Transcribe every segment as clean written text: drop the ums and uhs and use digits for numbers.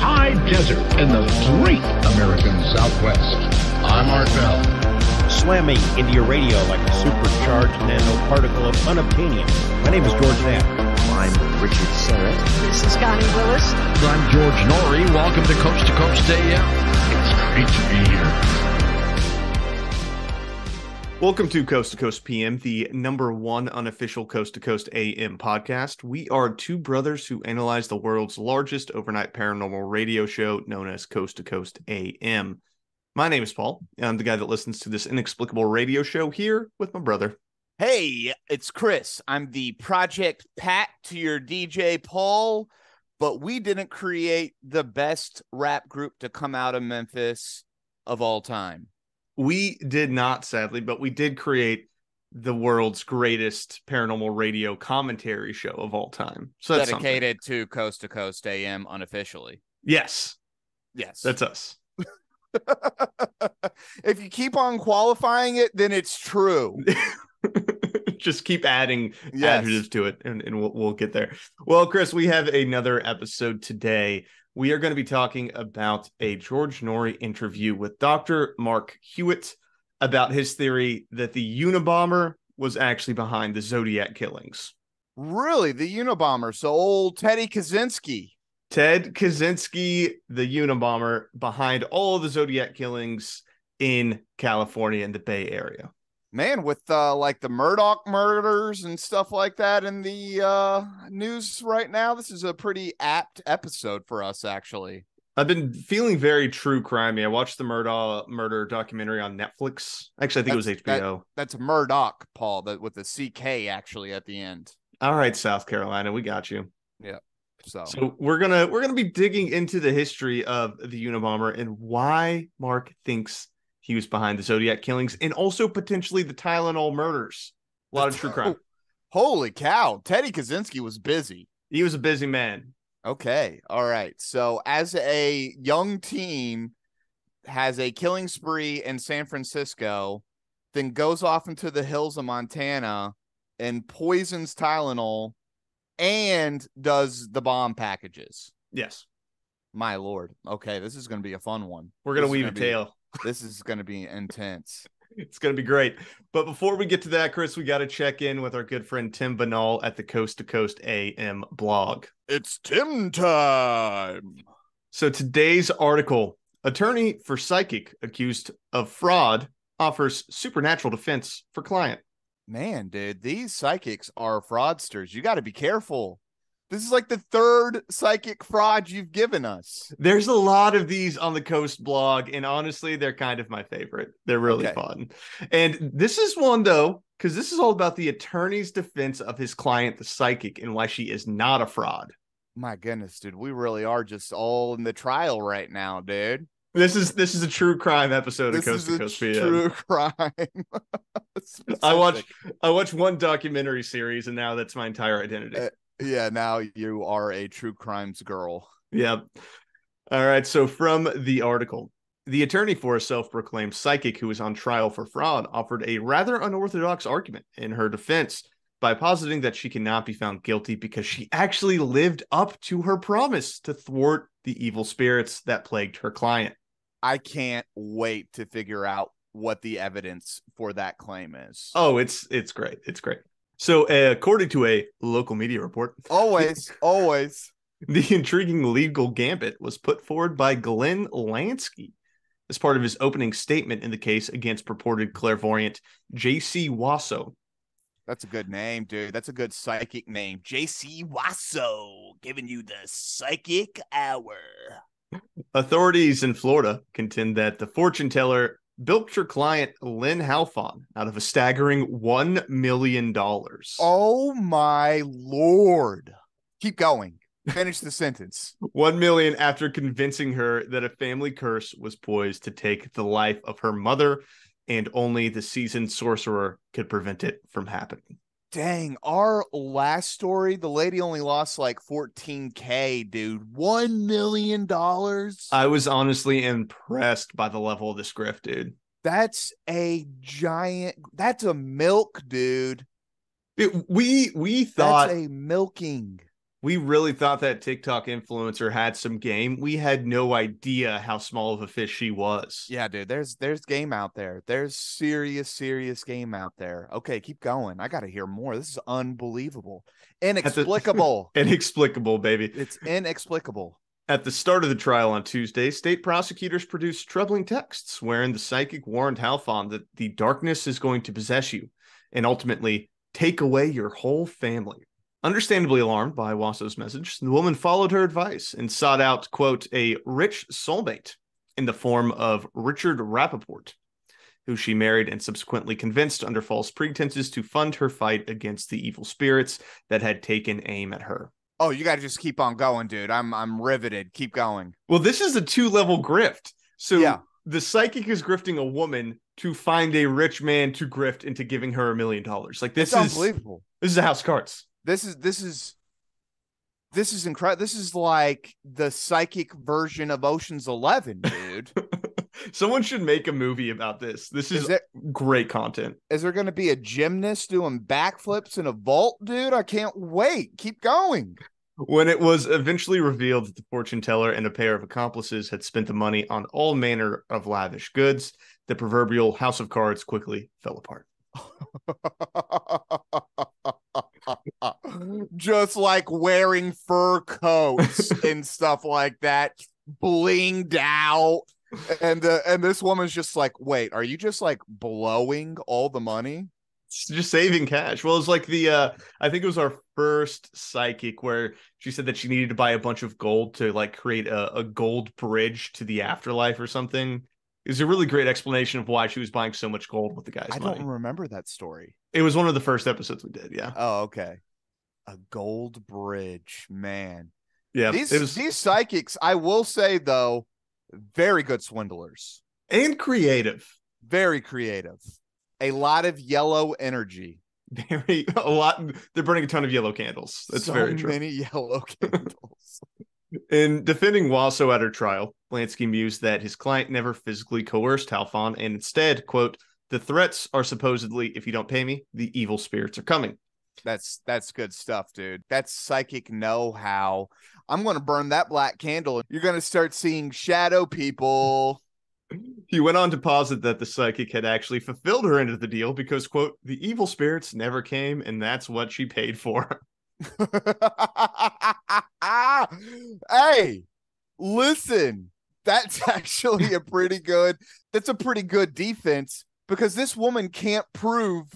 high desert in the great American Southwest. I'm Art Bell. Slamming into your radio like a supercharged nanoparticle of unobtainium. My name is George Knapp. I'm Richard Serrett. This is Connie Willis. I'm George Noory. Welcome to Coast AM. It's great to be here. Welcome to Coast PM, the #1 unofficial Coast to Coast AM podcast. We are two brothers who analyze the world's largest overnight paranormal radio show known as Coast to Coast AM. My name is Paul, and I'm the guy that listens to this inexplicable radio show here with my brother. Hey, it's Chris. I'm the Project Pat to your DJ Paul, but we didn't create the best rap group to come out of Memphis of all time. We did not, sadly, but we did create the world's greatest paranormal radio commentary show of all time. So that's dedicated to Coast AM unofficially. Yes. Yes. That's us. If you keep on qualifying it, then it's true. Just keep adding adjectives to it, and we'll get there. Well, Chris, we have another episode today. We are going to be talking about a George Noory interview with Dr. Mark Hewitt about his theory that the Unabomber was actually behind the Zodiac killings. Really? The Unabomber. So old Teddy Kaczynski. Ted Kaczynski, the Unabomber, behind all of the Zodiac killings in California and the Bay Area. Man, with like the Murdoch murders and stuff like that in the news right now, this is a pretty apt episode for us, actually. I've been feeling very true crimey. I watched the Murdoch murder documentary on Netflix. Actually, I think it was HBO. That's Murdoch, Paul, with the CK actually at the end. All right, South Carolina, we got you. Yeah. So we're gonna be digging into the history of the Unabomber and why Mark thinks he was behind the Zodiac killings and also potentially the Tylenol murders. A lot of true crime. Holy cow. Teddy Kaczynski was busy. He was a busy man. Okay. All right. So as a young teen has a killing spree in San Francisco, then goes off into the hills of Montana and poisons Tylenol and does the bomb packages. Yes. My Lord. Okay. This is going to be a fun one. We're going to weave a tale. This is going to be intense. It's going to be great. But before we get to that, Chris, we got to check in with our good friend Tim Banal at the Coast to Coast AM blog. It's Tim time. So today's article, attorney for psychic accused of fraud offers supernatural defense for client. Man, dude, these psychics are fraudsters. You got to be careful. This is like the third psychic fraud you've given us. There's a lot of these on the Coast blog, and honestly, they're kind of my favorite. They're really fun. And this is one, though, because this is all about the attorney's defense of his client, the psychic, and why she is not a fraud. My goodness, dude, we really are just all in the trial right now, dude. This is a true crime episode of Coast to Coast PM. True crime. I watch one documentary series, and now that's my entire identity. Yeah, now you are a true crimes girl. Yep. All right. So from the article, the attorney for a self-proclaimed psychic who was on trial for fraud offered a rather unorthodox argument in her defense by positing that she cannot be found guilty because she actually lived up to her promise to thwart the evil spirits that plagued her client. I can't wait to figure out what the evidence for that claim is. Oh, it's great. It's great. So, according to a local media report, always, the intriguing legal gambit was put forward by Glenn Lansky as part of his opening statement in the case against purported clairvoyant J.C. Wasso. That's a good name, dude. That's a good psychic name. J.C. Wasso, giving you the psychic hour. Authorities in Florida contend that the fortune teller bilked her client Lynn Halfon out of a staggering $1 million. Oh my Lord. Keep going. Finish the sentence. $1 million after convincing her that a family curse was poised to take the life of her mother, and only the seasoned sorcerer could prevent it from happening. Dang, our last story, the lady only lost like $14K, dude. $1 million. I was honestly impressed by the level of this grift, dude. That's a giant, that's a milk, dude. We thought that's a milking. We really thought that TikTok influencer had some game. We had no idea how small of a fish she was. Yeah, dude, there's game out there. There's serious game out there. Okay, keep going. I got to hear more. This is unbelievable. Inexplicable. Inexplicable, baby. It's inexplicable. At the start of the trial on Tuesday, state prosecutors produced troubling texts wherein the psychic warned Halfon that the darkness is going to possess you and ultimately take away your whole family. Understandably alarmed by Wasso's message, the woman followed her advice and sought out, quote, a rich soulmate in the form of Richard Rappaport, who she married and subsequently convinced under false pretenses to fund her fight against the evil spirits that had taken aim at her. Oh, you got to just keep on going, dude. I'm riveted. Keep going. Well, this is a 2-level grift. So the psychic is grifting a woman to find a rich man to grift into giving her $1 million. Like, this is unbelievable. This is a house of cards. This is incredible. This is like the psychic version of Ocean's 11, dude. Someone should make a movie about this. This is great content. Is there going to be a gymnast doing backflips in a vault, dude? I can't wait. Keep going. When it was eventually revealed that the fortune teller and a pair of accomplices had spent the money on all manner of lavish goods, the proverbial house of cards quickly fell apart. Just like wearing fur coats and stuff like that, blinged out. And this woman's just like, wait, are you just like blowing all the money? Just saving cash. Well, it's like I think it was our first psychic where she said that she needed to buy a bunch of gold to like create a gold bridge to the afterlife or something. It was a really great explanation of why she was buying so much gold with the guy's money. I don't remember that story. It was one of the first episodes we did, yeah. Oh, okay. A gold bridge, man. Yeah. These psychics, I will say, though, very good swindlers. And creative. Very creative. A lot of yellow energy. They're burning a ton of yellow candles. That's very true. So many yellow candles. In defending Wasso at her trial, Lansky mused that his client never physically coerced Halfon and instead, quote, the threats are supposedly, if you don't pay me, the evil spirits are coming. That's good stuff, dude. That's psychic know-how. I'm going to burn that black candle. You're going to start seeing shadow people. He went on to posit that the psychic had actually fulfilled her end of the deal because, quote, the evil spirits never came and that's what she paid for. Hey, listen, that's actually a pretty good defense because this woman can't prove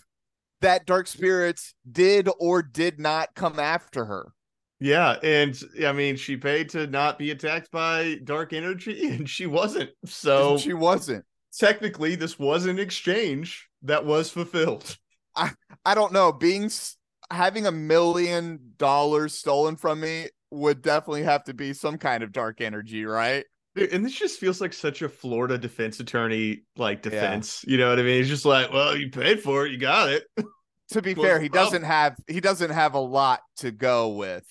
that dark spirits did or did not come after her. Yeah, and I mean, she paid to not be attacked by dark energy, and she wasn't. So she wasn't. Technically, this was an exchange that was fulfilled. I don't know. Having $1 million stolen from me would definitely have to be some kind of dark energy, right? Dude, and this just feels like such a Florida defense attorney defense. Yeah. You know what I mean? It's just like, well, you paid for it, you got it. To be fair, he doesn't have a lot to go with.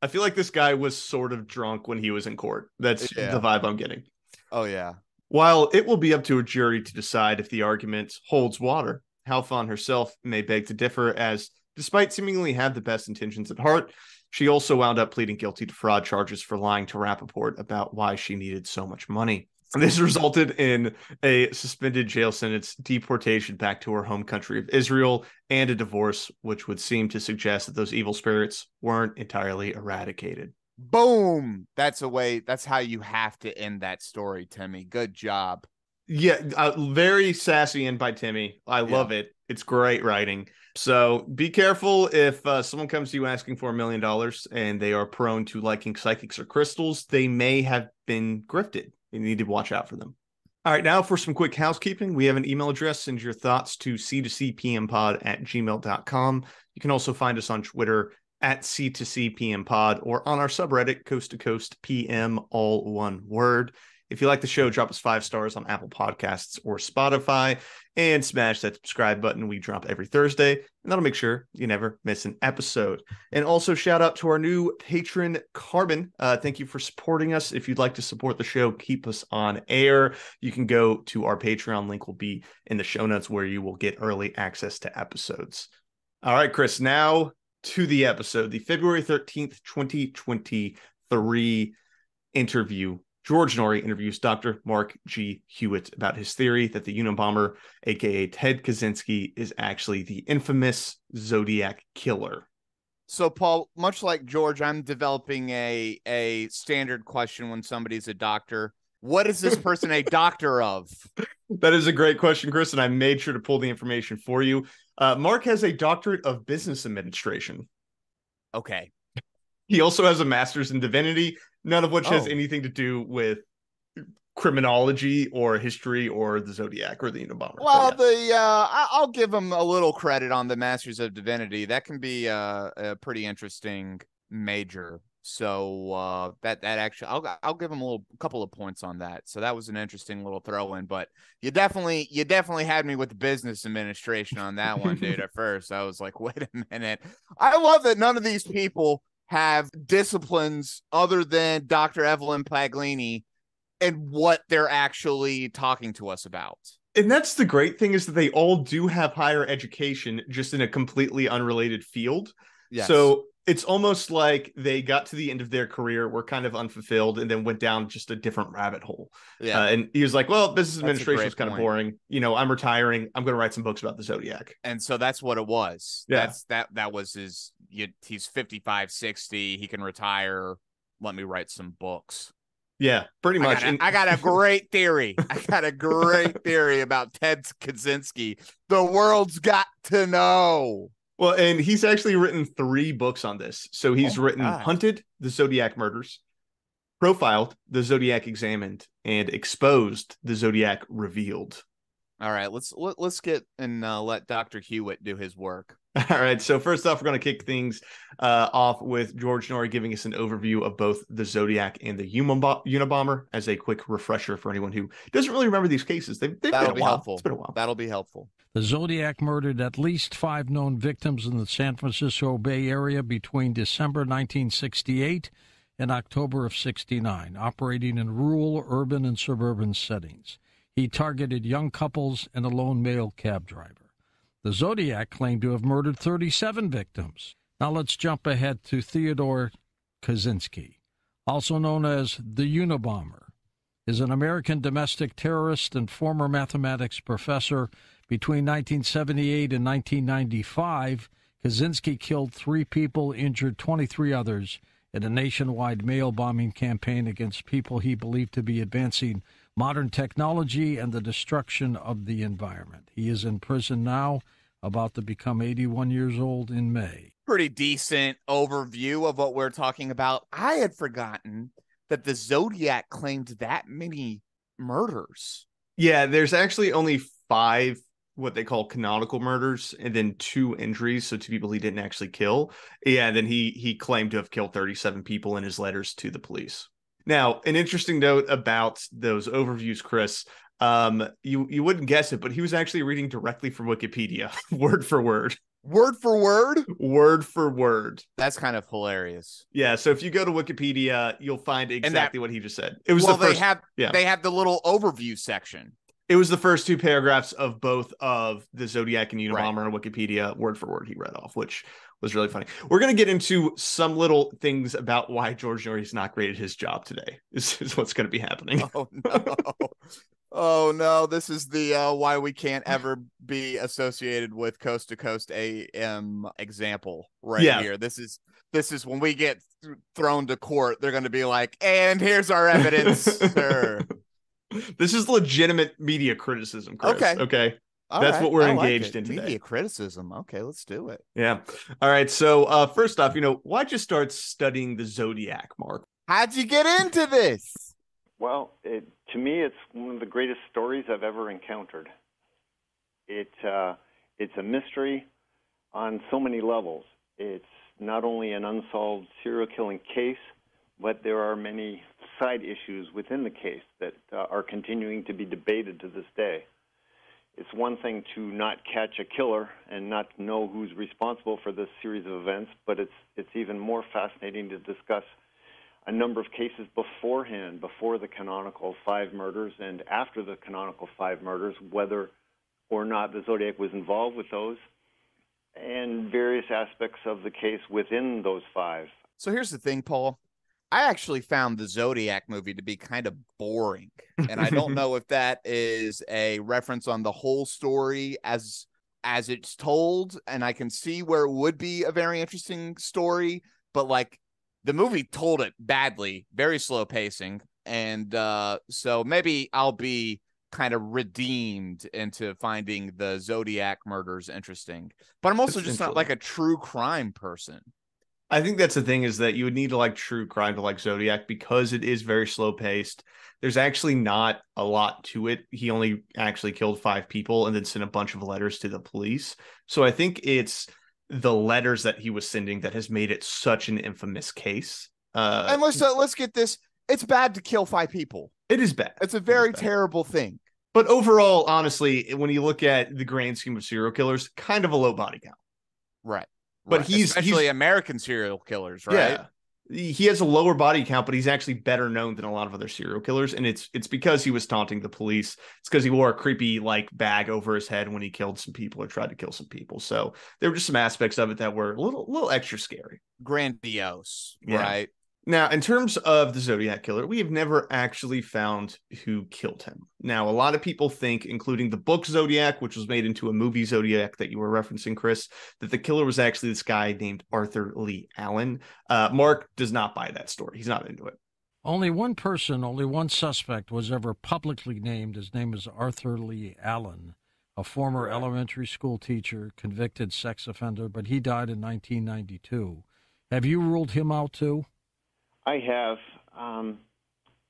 I feel like this guy was sort of drunk when he was in court. That's the vibe I'm getting. Oh, yeah. While it will be up to a jury to decide if the argument holds water, Halfon herself may beg to differ as, despite seemingly have the best intentions at heart, she also wound up pleading guilty to fraud charges for lying to Rappaport about why she needed so much money. This resulted in a suspended jail sentence, deportation back to her home country of Israel, and a divorce, which would seem to suggest that those evil spirits weren't entirely eradicated. Boom! That's how you have to end that story, Timmy. Good job. Yeah, very sassy end by Timmy. I love it. It's great writing. So be careful if someone comes to you asking for $1 million and they are prone to liking psychics or crystals. They may have been grifted. You need to watch out for them. All right, now for some quick housekeeping. We have an email address. Send your thoughts to c2cpmpod@gmail.com. You can also find us on Twitter at c2cpmpod or on our subreddit, Coast to Coast PM, all one word. If you like the show, drop us 5 stars on Apple Podcasts or Spotify and smash that subscribe button. We drop every Thursday, and that'll make sure you never miss an episode. And also shout out to our new patron, Carbon. Thank you for supporting us. If you'd like to support the show, keep us on air, you can go to our Patreon. Link will be in the show notes where you will get early access to episodes. All right, Chris, now to the episode, the February 13th, 2023 interview. George Noory interviews Dr. Mark G. Hewitt about his theory that the Unabomber, aka Ted Kaczynski, is actually the infamous Zodiac Killer. So, Paul, much like George, I'm developing a standard question when somebody's a doctor. What is this person a doctor of? That is a great question, Chris, and I made sure to pull the information for you. Mark has a doctorate of business administration. Okay. He also has a master's in divinity, none of which has anything to do with criminology or history or the Zodiac or the Unabomber. Well, I'll give him a little credit on the Masters of Divinity. That can be a pretty interesting major. So that actually, I'll give him a couple of points on that. So that was an interesting little throw in. But you definitely had me with the business administration on that one, dude. At first, I was like, wait a minute. I love that none of these people have disciplines other than Dr. Evelyn Paglini and what they're actually talking to us about. And that's the great thing, is that they all do have higher education, just in a completely unrelated field. Yes. So it's almost like they got to the end of their career, were kind of unfulfilled, and then went down just a different rabbit hole. Yeah. And he was like, well, business administration is kind point. of boring. You know, I'm retiring. I'm going to write some books about the Zodiac. And so that's what it was. Yeah. That was his, he's 55, 60. He can retire. Let me write some books. Yeah, pretty much. I got a great theory. I got a great theory about Ted Kaczynski. The world's got to know. Well, and he's actually written 3 books on this. So he's written Hunted, The Zodiac Murders, Profiled, The Zodiac Examined, and Exposed, The Zodiac Revealed. All right, let's get and let Dr. Hewitt do his work. All right, so first off, we're going to kick things off with George Noory giving us an overview of both the Zodiac and the Unabomber as a quick refresher for anyone who doesn't really remember these cases. They've been a while. Helpful. It's been a while. That'll be helpful. The Zodiac murdered at least 5 known victims in the San Francisco Bay Area between December 1968 and October of 69, operating in rural, urban, and suburban settings. He targeted young couples and a lone male cab driver. The Zodiac claimed to have murdered 37 victims. Now let's jump ahead to Theodore Kaczynski, also known as the Unabomber, is an American domestic terrorist and former mathematics professor. Between 1978 and 1995, Kaczynski killed 3 people, injured 23 others in a nationwide mail bombing campaign against people he believed to be advancing modern technology and the destruction of the environment. He is in prison now, about to become 81 years old in May. Pretty decent overview of what we're talking about. I had forgotten that the Zodiac claimed that many murders. Yeah, there's actually only 5 what they call canonical murders, and then 2 injuries, so 2 people he didn't actually kill. Yeah, and then he claimed to have killed 37 people in his letters to the police. Now, an interesting note about those overviews, Chris, you wouldn't guess it, but he was actually reading directly from Wikipedia, word for word. Word for word? Word for word. That's kind of hilarious. Yeah, so if you go to Wikipedia, you'll find exactly what he just said. It was they have the little overview section. It was the first 2 paragraphs of both of the Zodiac and Unabomber on Wikipedia, word for word, he read off, which was really funny. We're going to get into some little things about why George Noory's not great at his job today. This is what's going to be happening. Oh, no. Oh, no. This is the why we can't ever be associated with Coast to Coast AM example here. This is when we get thrown to court, they're going to be like, and here's our evidence, sir. This is legitimate media criticism, Chris. Okay. That's what we're engaged in today. Media criticism. Okay, let's do it. Yeah. All right. So first off, why'd you start studying the Zodiac, Mark? How'd you get into this? Well, to me, it's one of the greatest stories I've ever encountered. It's a mystery on so many levels. It's not only an unsolved serial killing case, but there are many side issues within the case that are continuing to be debated to this day. It's one thing to not catch a killer and not know who's responsible for this series of events, but it's even more fascinating to discuss a number of cases beforehand, before the canonical 5 murders and after the canonical 5 murders, whether or not the Zodiac was involved with those, and various aspects of the case within those 5. So here's the thing, Paul. I actually found the Zodiac movie to be kind of boring. And I don't know if that is a reference on the whole story as it's told. And I can see where it would be a very interesting story. But like the movie told it badly, very slow pacing. And so maybe I'll be kind of redeemed into finding the Zodiac murders interesting. But I'm also just not like a true crime person. I think that's the thing, is that you would need to like true crime to like Zodiac, because it is very slow paced. There's actually not a lot to it. He only actually killed 5 people and then sent a bunch of letters to the police. So I think it's the letters that he was sending that has made it such an infamous case. And let's get this. It's bad to kill 5 people. It is bad. It's a very terrible thing. But overall, honestly, when you look at the grand scheme of serial killers, kind of a low body count. Right. But right. he's American serial killers, right? Yeah. He has a lower body count, but he's actually better known than a lot of other serial killers. And it's because he was taunting the police. It's because he wore a creepy like bag over his head when he killed some people or tried to kill some people. So there were just some aspects of it that were a little extra scary. Grandiose, yeah. Right? Now, in terms of the Zodiac Killer, we have never actually found who killed him. Now, a lot of people think, including the book Zodiac, which was made into a movie Zodiac that you were referencing, Chris, that the killer was actually this guy named Arthur Lee Allen. Mark does not buy that story. He's not into it. Only one suspect was ever publicly named. His name is Arthur Lee Allen, a former elementary school teacher, convicted sex offender, but he died in 1992. Have you ruled him out too? I have.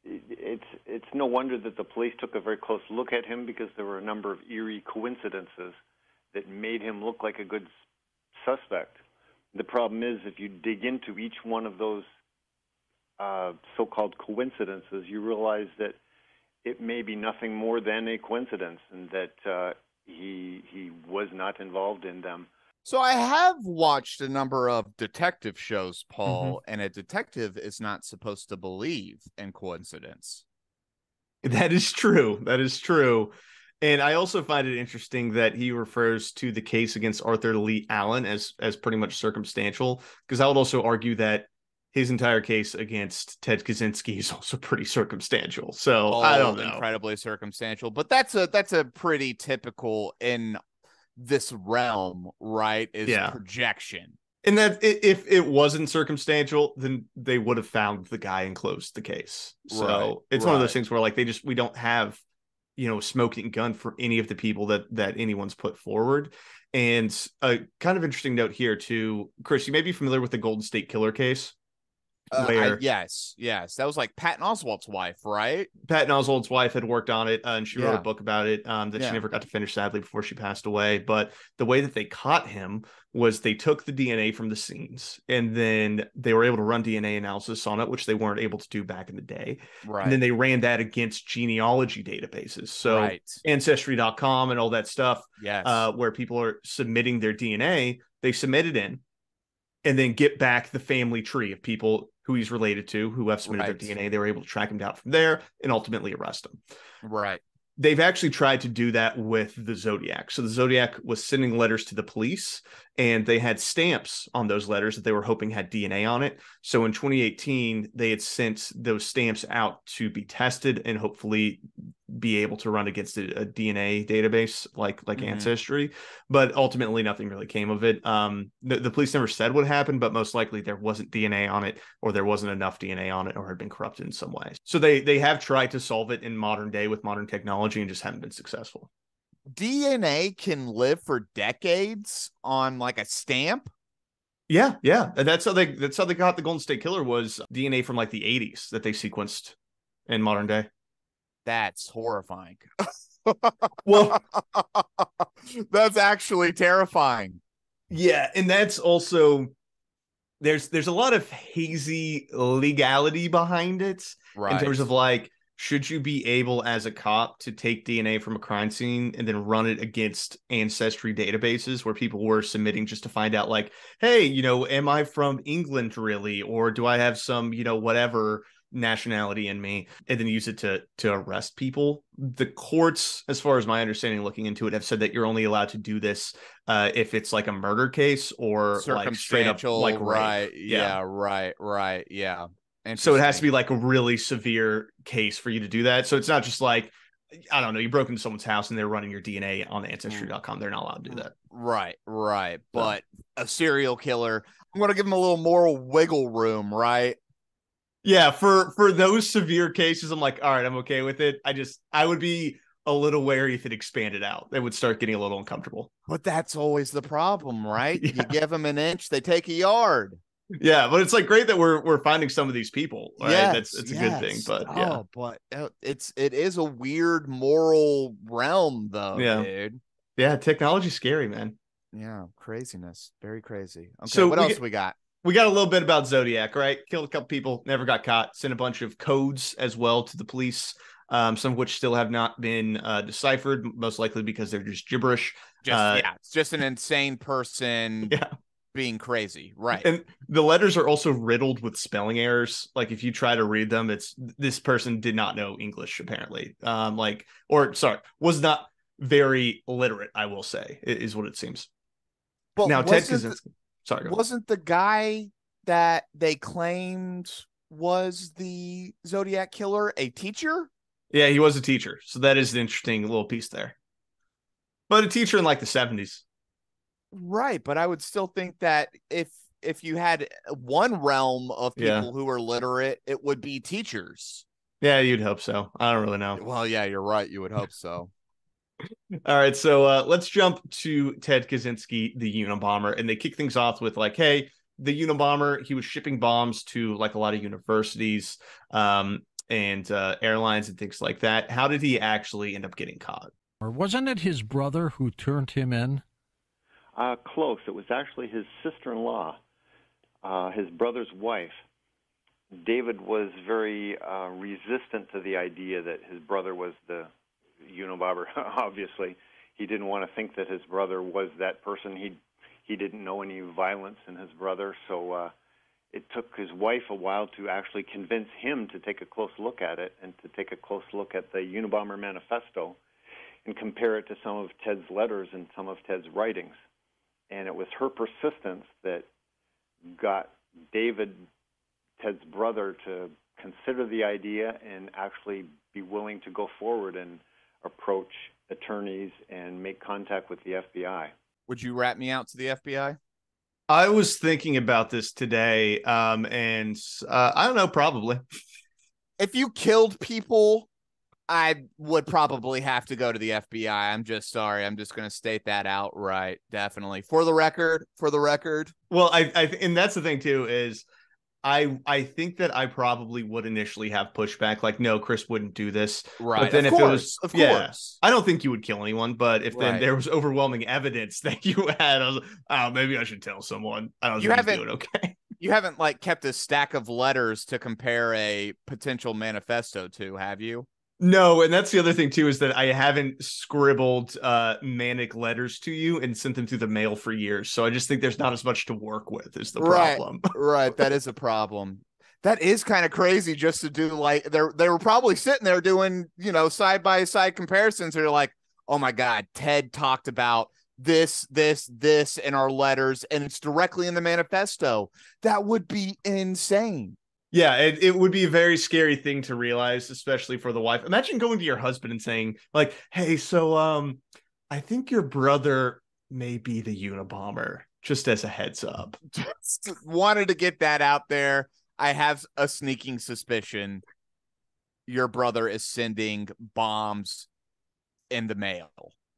It's no wonder that the police took a very close look at him, because there were a number of eerie coincidences that made him look like a good suspect. The problem is, if you dig into each one of those so-called coincidences, you realize that it may be nothing more than a coincidence, and that he was not involved in them. So I have watched a number of detective shows, Paul, and a detective is not supposed to believe in coincidence. That is true. That is true. And I also find it interesting that he refers to the case against Arthur Lee Allen as pretty much circumstantial, because I would also argue that his entire case against Ted Kaczynski is also pretty circumstantial. So I don't know. Incredibly circumstantial, but that's a pretty typical in this realm, right? Is projection. And that if it wasn't circumstantial, then they would have found the guy and closed the case. So it's one of those things where like we don't have, smoking gun for any of the people that anyone's put forward. And a kind of interesting note here too, Chris, you may be familiar with the Golden State Killer case. Yes, that was like Patton Oswalt's wife, right? Patton Oswalt's wife had worked on it, and she wrote a book about it that she never got to finish, sadly, before she passed away. But the way that they caught him was they took the DNA from the scenes, and then they were able to run DNA analysis on it, which they weren't able to do back in the day. Right. And then they ran that against genealogy databases, so Ancestry.com and all that stuff. Yes. Where people are submitting their DNA, they submit it in, and then get back the family tree of people who he's related to, who have submitted their DNA. They were able to track him down from there and ultimately arrest him. Right. They've actually tried to do that with the Zodiac. So the Zodiac was sending letters to the police, and they had stamps on those letters that they were hoping had DNA on it. So in 2018, they had sent those stamps out to be tested and hopefully be able to run against a DNA database like Ancestry. But ultimately, nothing really came of it. The police never said what happened, but most likely there wasn't DNA on it, or there wasn't enough DNA on it, or had been corrupted in some way. So they have tried to solve it in modern day with modern technology and just haven't been successful. DNA can live for decades on like a stamp. Yeah. That's how they got the Golden State Killer, was DNA from like the 80s that they sequenced in modern day. That's horrifying. Well, that's actually terrifying. Yeah, and that's also there's a lot of hazy legality behind it, in terms of like, should you be able as a cop to take DNA from a crime scene and then run it against ancestry databases where people were submitting just to find out like, hey, am I from England really? Or do I have some, whatever nationality in me, and then use it to arrest people. The courts, as far as my understanding looking into it, have said that you're only allowed to do this if it's like a murder case or like straight up like right? rape. Yeah, right. Yeah. So it has to be like a really severe case for you to do that. So it's not just like, I don't know, you broke into someone's house and they're running your DNA on Ancestry.com. They're not allowed to do that. Right. But a serial killer, I'm going to give him a little moral wiggle room, right? Yeah, for those severe cases, I'm like, all right, I'm okay with it. I would be a little wary if it expanded out. It would start getting a little uncomfortable. But that's always the problem, right? Yeah. You give them an inch, they take a yard. Yeah, but it's like great that we're finding some of these people, right? Yes, It's a good thing, but yeah. But it is a weird moral realm, though, dude. Yeah, technology's scary, man. Yeah, craziness, very crazy. Okay, so what else we got? We got a little bit about Zodiac, right? Killed a couple people, never got caught. Sent a bunch of codes as well to the police, some of which still have not been deciphered, most likely because they're just gibberish. It's just an insane person. Yeah. Being crazy, right? And the letters are also riddled with spelling errors. Like if you try to read them, it's this person did not know English apparently. Was not very literate, I will say, is what it seems. But now Ted Kaczynski, wasn't the guy that they claimed was the Zodiac Killer a teacher? Yeah, he was a teacher. So that is an interesting little piece there. But a teacher in like the 70s. Right, but I would still think that if you had one realm of people who are literate, it would be teachers. Yeah, you'd hope so. I don't really know. Well, yeah, you're right. You would hope so. All right, so let's jump to Ted Kaczynski, the Unabomber, and they kick things off with like, hey, the Unabomber, he was shipping bombs to like a lot of universities and airlines and things like that. How did he actually end up getting caught? Or wasn't it his brother who turned him in? Close. It was actually his sister-in-law, his brother's wife. David was very resistant to the idea that his brother was the Unabomber. Obviously, he didn't want to think that his brother was that person. He didn't know any violence in his brother, so it took his wife a while to actually convince him to take a close look at it and to take a close look at the Unabomber manifesto and compare it to some of Ted's letters and some of Ted's writings. And it was her persistence that got David, Ted's brother, to consider the idea and actually be willing to go forward and approach attorneys and make contact with the FBI. Would you rat me out to the FBI? I was thinking about this today, and I don't know, probably. If you killed people, I would probably have to go to the FBI. I'm just sorry. I'm just going to state that outright. Definitely. For the record. Well, and that's the thing too, is I think that I probably would initially have pushback. Like, no, Chris wouldn't do this. Right. But then of course. I don't think you would kill anyone. But if then there was overwhelming evidence that you had, I was like, oh, maybe I should tell someone. I don't think he's doing okay. You haven't like kept a stack of letters to compare a potential manifesto to, have you? No, and that's the other thing too, is that I haven't scribbled manic letters to you and sent them through the mail for years. So I just think there's not as much to work with is the problem. Right. That is a problem. That is kind of crazy just to do like they were probably sitting there doing, side by side comparisons. They're like, oh my God, Ted talked about this in our letters, and it's directly in the manifesto. That would be insane. Yeah, it would be a very scary thing to realize, especially for the wife. Imagine going to your husband and saying, like, hey, so I think your brother may be the Unabomber, just as a heads up. Just wanted to get that out there. I have a sneaking suspicion your brother is sending bombs in the mail.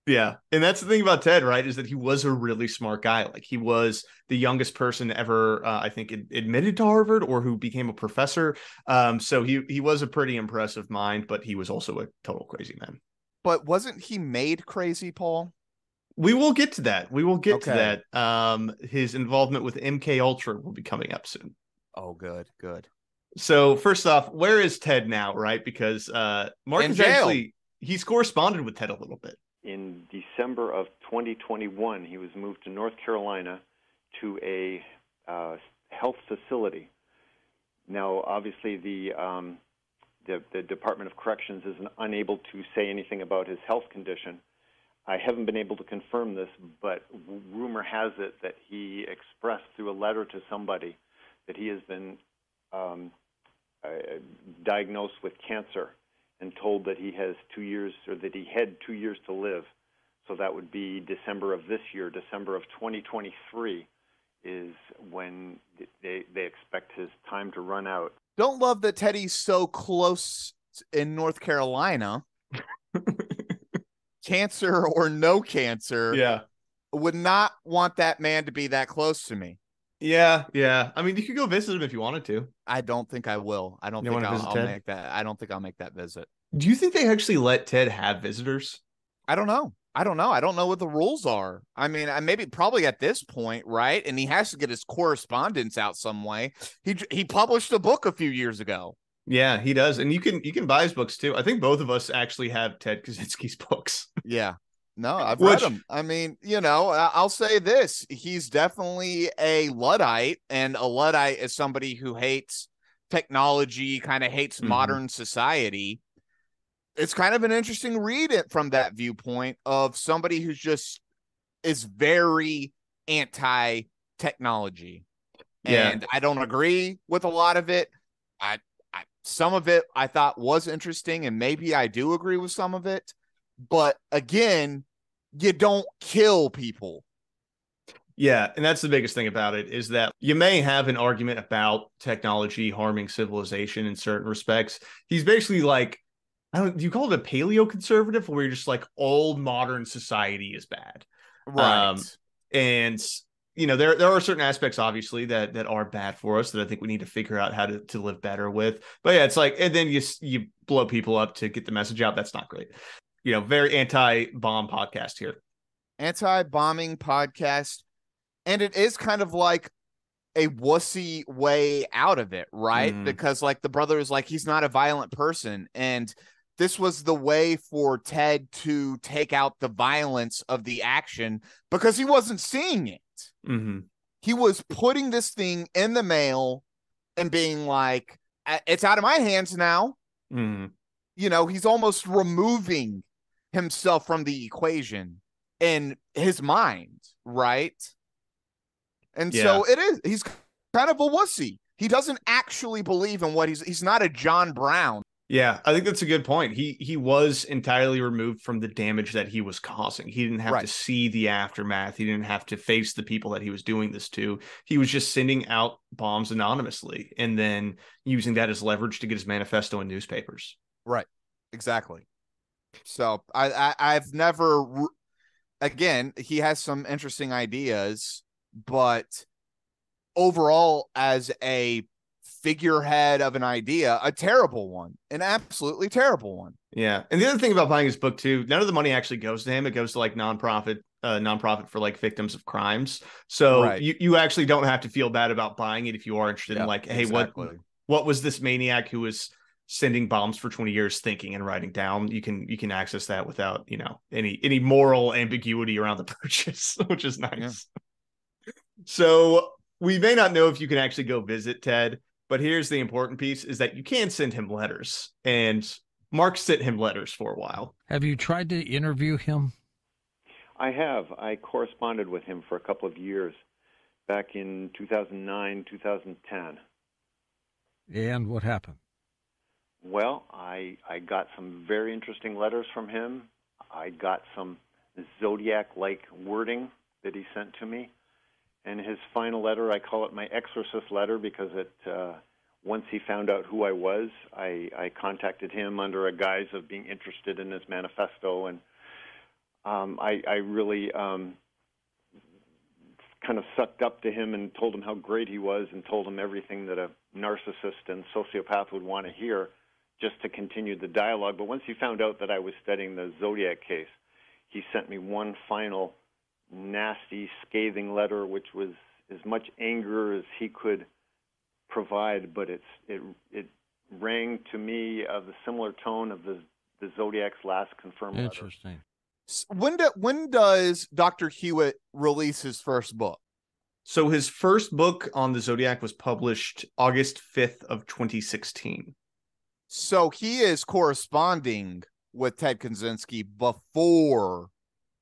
Yeah. And that's the thing about Ted, right? Is that he was a really smart guy. Like he was the youngest person ever, I think, admitted to Harvard or who became a professor. So he was a pretty impressive mind, but he was also a total crazy man. But wasn't he made crazy, Paul? We will get to that. To that. His involvement with MK Ultra will be coming up soon. Oh, good. So first off, where is Ted now, right? Because Mark is actually, he's corresponded with Ted a little bit. In December of 2021, he was moved to North Carolina to a health facility. Now, obviously, the Department of Corrections is unable to say anything about his health condition. I haven't been able to confirm this, but rumor has it that he expressed through a letter to somebody that he has been diagnosed with cancer and told that he has 2 years, or that he had 2 years to live. So that would be December of this year. December of 2023 is when they expect his time to run out. Don't love that Teddy's so close in North Carolina. Cancer or no cancer. Yeah. Would not want that man to be that close to me. Yeah. I mean, you could go visit him if you wanted to. I don't think I will. I don't think I'll make that. I don't think I'll make that visit. Do you think they actually let Ted have visitors? I don't know. I don't know what the rules are. I mean, maybe probably at this point, right? And he has to get his correspondence out some way. He published a book a few years ago. Yeah, he does. And you can buy his books too. I think both of us actually have Ted Kaczynski's books. Yeah. No, I've read them. I mean, I'll say this. He's definitely a Luddite, and a Luddite is somebody who hates technology, kind of hates modern society. It's kind of an interesting read from that viewpoint of somebody who's just is very anti-technology. Yeah. And I don't agree with a lot of it. Some of it I thought was interesting, and maybe I do agree with some of it. But again, you don't kill people. Yeah, and that's the biggest thing about it, is that you may have an argument about technology harming civilization in certain respects. He's basically like, do you call it a paleo-conservative, where you're just like, all modern society is bad? Right. And there are certain aspects, obviously, that are bad for us that I think we need to figure out how to live better with. But yeah, it's like, and then you blow people up to get the message out. That's not great. Very anti-bomb podcast here. Anti-bombing podcast. And it is kind of like a wussy way out of it, right? Because like the brother is like, he's not a violent person. And this was the way for Ted to take out the violence of the action, because he wasn't seeing it. He was putting this thing in the mail and being like, it's out of my hands now. He's almost removing himself from the equation in his mind, right? And so he's kind of a wussy. He doesn't actually believe in what he's not a John Brown. Yeah, I think that's a good point. He was entirely removed from the damage that he was causing. He didn't have to see the aftermath. He didn't have to face the people that he was doing this to. He was just sending out bombs anonymously and then using that as leverage to get his manifesto in newspapers. Right. Exactly. So I've never, again, he has some interesting ideas, but overall, as a figurehead of an idea, a terrible one, an absolutely terrible one. Yeah. And the other thing about buying his book too, none of the money actually goes to him. It goes to like nonprofit for like victims of crimes. So you actually don't have to feel bad about buying it if you are interested in like, hey, what was this maniac who was sending bombs for 20 years thinking and writing down? You can access that without, any moral ambiguity around the purchase, which is nice. Yeah. So we may not know if you can actually go visit Ted, but here's the important piece, is that you can send him letters, and Mark sent him letters for a while. Have you tried to interview him? I have. I corresponded with him for a couple of years back in 2009, 2010. And what happened? Well, I got some very interesting letters from him. I got some Zodiac-like wording that he sent to me. And his final letter, I call it my exorcist letter, because once he found out who I was, I contacted him under a guise of being interested in his manifesto. And I really kind of sucked up to him and told him how great he was and told him everything that a narcissist and sociopath would want to hear, just to continue the dialogue. But once he found out that I was studying the Zodiac case, he sent me one final nasty, scathing letter, which was as much anger as he could provide, but it rang to me of the similar tone of the Zodiac's last confirmed letter. Interesting. When does Dr. Hewitt release his first book? So his first book on the Zodiac was published August 5th of 2016. So he is corresponding with Ted Kaczynski before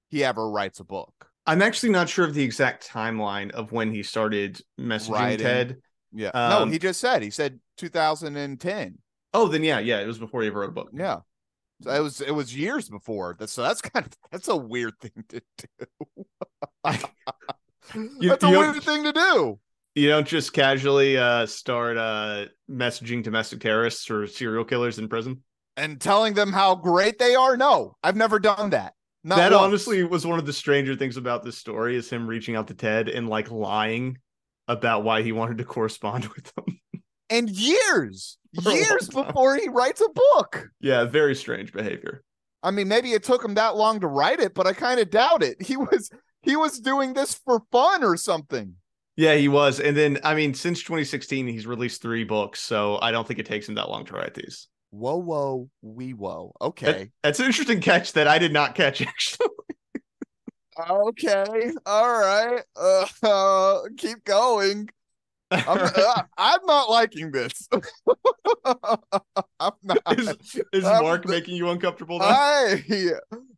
he ever writes a book. I'm actually not sure of the exact timeline of when he started messaging Ted. Yeah. No, he said 2010. Oh, then yeah, it was before he ever wrote a book. Yeah. So it was years before. That's a weird thing to do. That's a weird thing to do. You don't just casually start messaging domestic terrorists or serial killers in prison and telling them how great they are. No, I've never done that. That honestly was one of the stranger things about this story, is him reaching out to Ted and like lying about why he wanted to correspond with him. And years before he writes a book. Yeah, very strange behavior. I mean, maybe it took him that long to write it, but I kind of doubt it. He was doing this for fun or something. Yeah, he was. And then, I mean, since 2016, he's released 3 books, so I don't think it takes him that long to write these. Whoa. Okay. That's an interesting catch that I did not catch, actually. Okay. All right. Keep going. I'm not liking this. I'm not. Is Mark making you uncomfortable now? I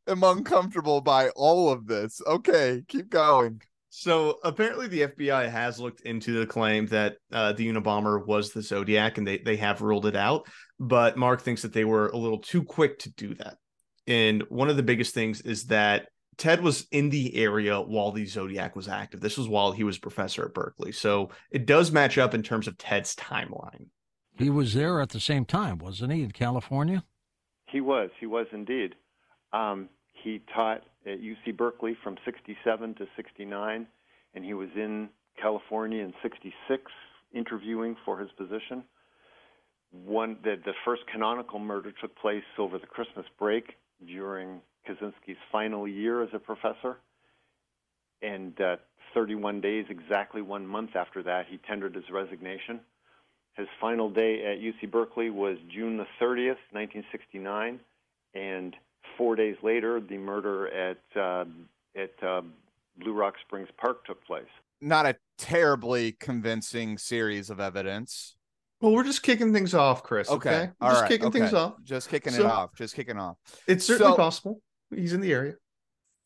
am uncomfortable by all of this. Okay, keep going. So apparently the FBI has looked into the claim that the Unabomber was the Zodiac, and they have ruled it out. But Mark thinks that they were a little too quick to do that. And one of the biggest things is that Ted was in the area while the Zodiac was active. This was while he was professor at Berkeley. So it does match up in terms of Ted's timeline. He was there at the same time, wasn't he, in California? He was indeed. He taught at UC Berkeley from 67 to 69, and he was in California in 66 interviewing for his position. The first canonical murder took place over the Christmas break during Kaczynski's final year as a professor, and 31 days, exactly 1 month after that, he tendered his resignation. His final day at UC Berkeley was June the 30th, 1969, and 4 days later, the murder at Blue Rock Springs Park took place. Not a terribly convincing series of evidence. Well, we're just kicking things off, Chris. Okay. Just kicking things off. Just kicking it off. It's certainly possible. He's in the area.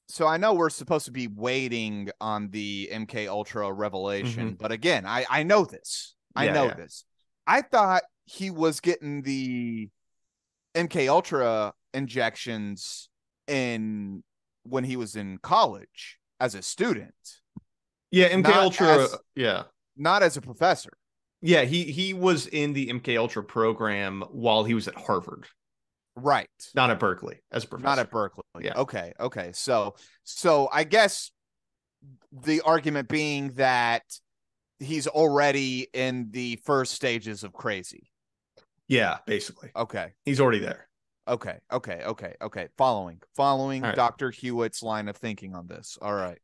So I know we're supposed to be waiting on the MK Ultra revelation, but again, I know this. I know this. I thought he was getting the MK Ultra injections when he was in college as a student. Yeah, MK Ultra. Not as a professor. Yeah, he was in the MK Ultra program while he was at Harvard. Right. Not at Berkeley as a professor. Not at Berkeley. Yeah. Okay. So I guess the argument being that he's already in the first stages of crazy. Yeah, basically. Okay. He's already there. Okay. Following right. Dr. Hewitt's line of thinking on this. All right.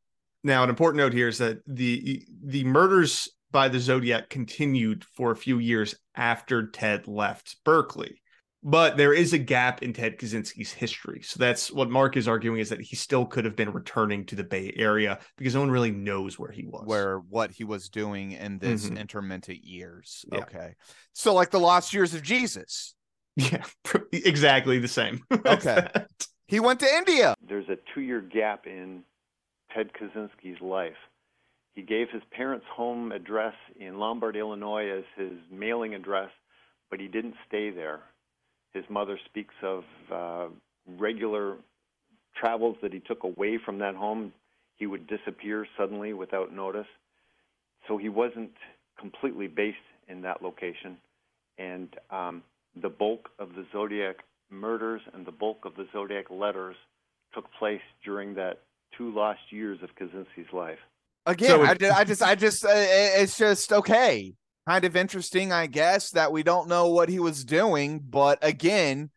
Now, an important note here is that the murders by the Zodiac continued for a few years after Ted left Berkeley. But there is a gap in Ted Kaczynski's history. So that's what Mark is arguing, is that he still could have been returning to the Bay Area because no one really knows where he was. What he was doing in this intermittent years. Yeah. Okay. So like the lost years of Jesus. Yeah, exactly the same. Okay. He went to India. There's a 2-year gap in Ted Kaczynski's life. He gave his parents' home address in Lombard, Illinois as his mailing address, but he didn't stay there. His mother speaks of regular travels that he took away from that home. He would disappear suddenly without notice. So he wasn't completely based in that location. And the bulk of the Zodiac murders and the bulk of the Zodiac letters took place during that 2 lost years of Kaczynski's life. Again, So it's just okay. Kind of interesting, I guess, that we don't know what he was doing. But again,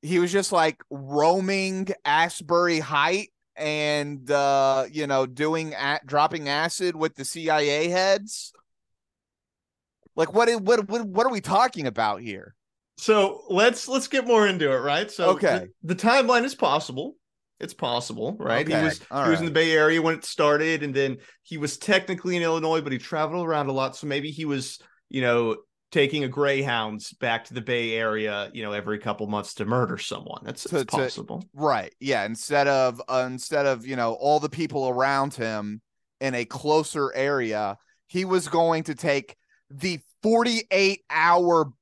he was just like roaming Asbury Height and, dropping acid with the CIA heads. Like, what are we talking about here? So let's get more into it, right? So okay. The timeline is possible. It's possible, right? Okay. He was in the Bay Area when it started, and then he was technically in Illinois, but he traveled around a lot. So maybe he was, taking a Greyhound back to the Bay Area, every couple months to murder someone. It's possible. Right. Yeah. Instead of, all the people around him in a closer area, he was going to take the 48-hour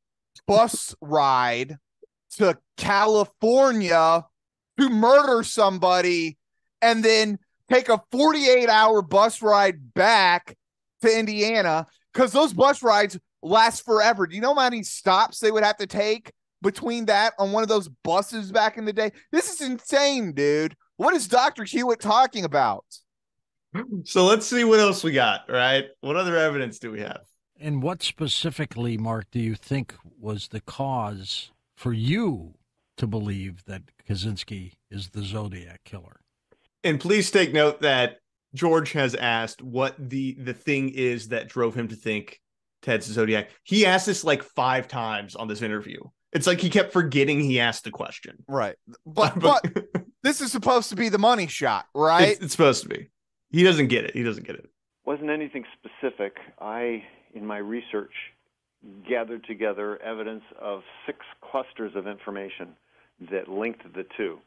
bus ride to California to murder somebody and then take a 48-hour bus ride back to Indiana, because those bus rides last forever. Do you know how many stops they would have to take between that on one of those buses back in the day? This is insane, dude. What is Dr. Hewitt talking about? So let's see what else we got, right? What other evidence do we have? And what specifically, Mark, do you think was the cause for you to believe that Kaczynski is the Zodiac Killer? And please take note that George has asked what the thing is that drove him to think Ted's Zodiac. He asked this like 5 times on this interview. It's like he kept forgetting he asked the question. Right. But this is supposed to be the money shot, right? It's supposed to be. He doesn't get it. Wasn't anything specific. I, in my research, gathered together evidence of 6 clusters of information that linked the two.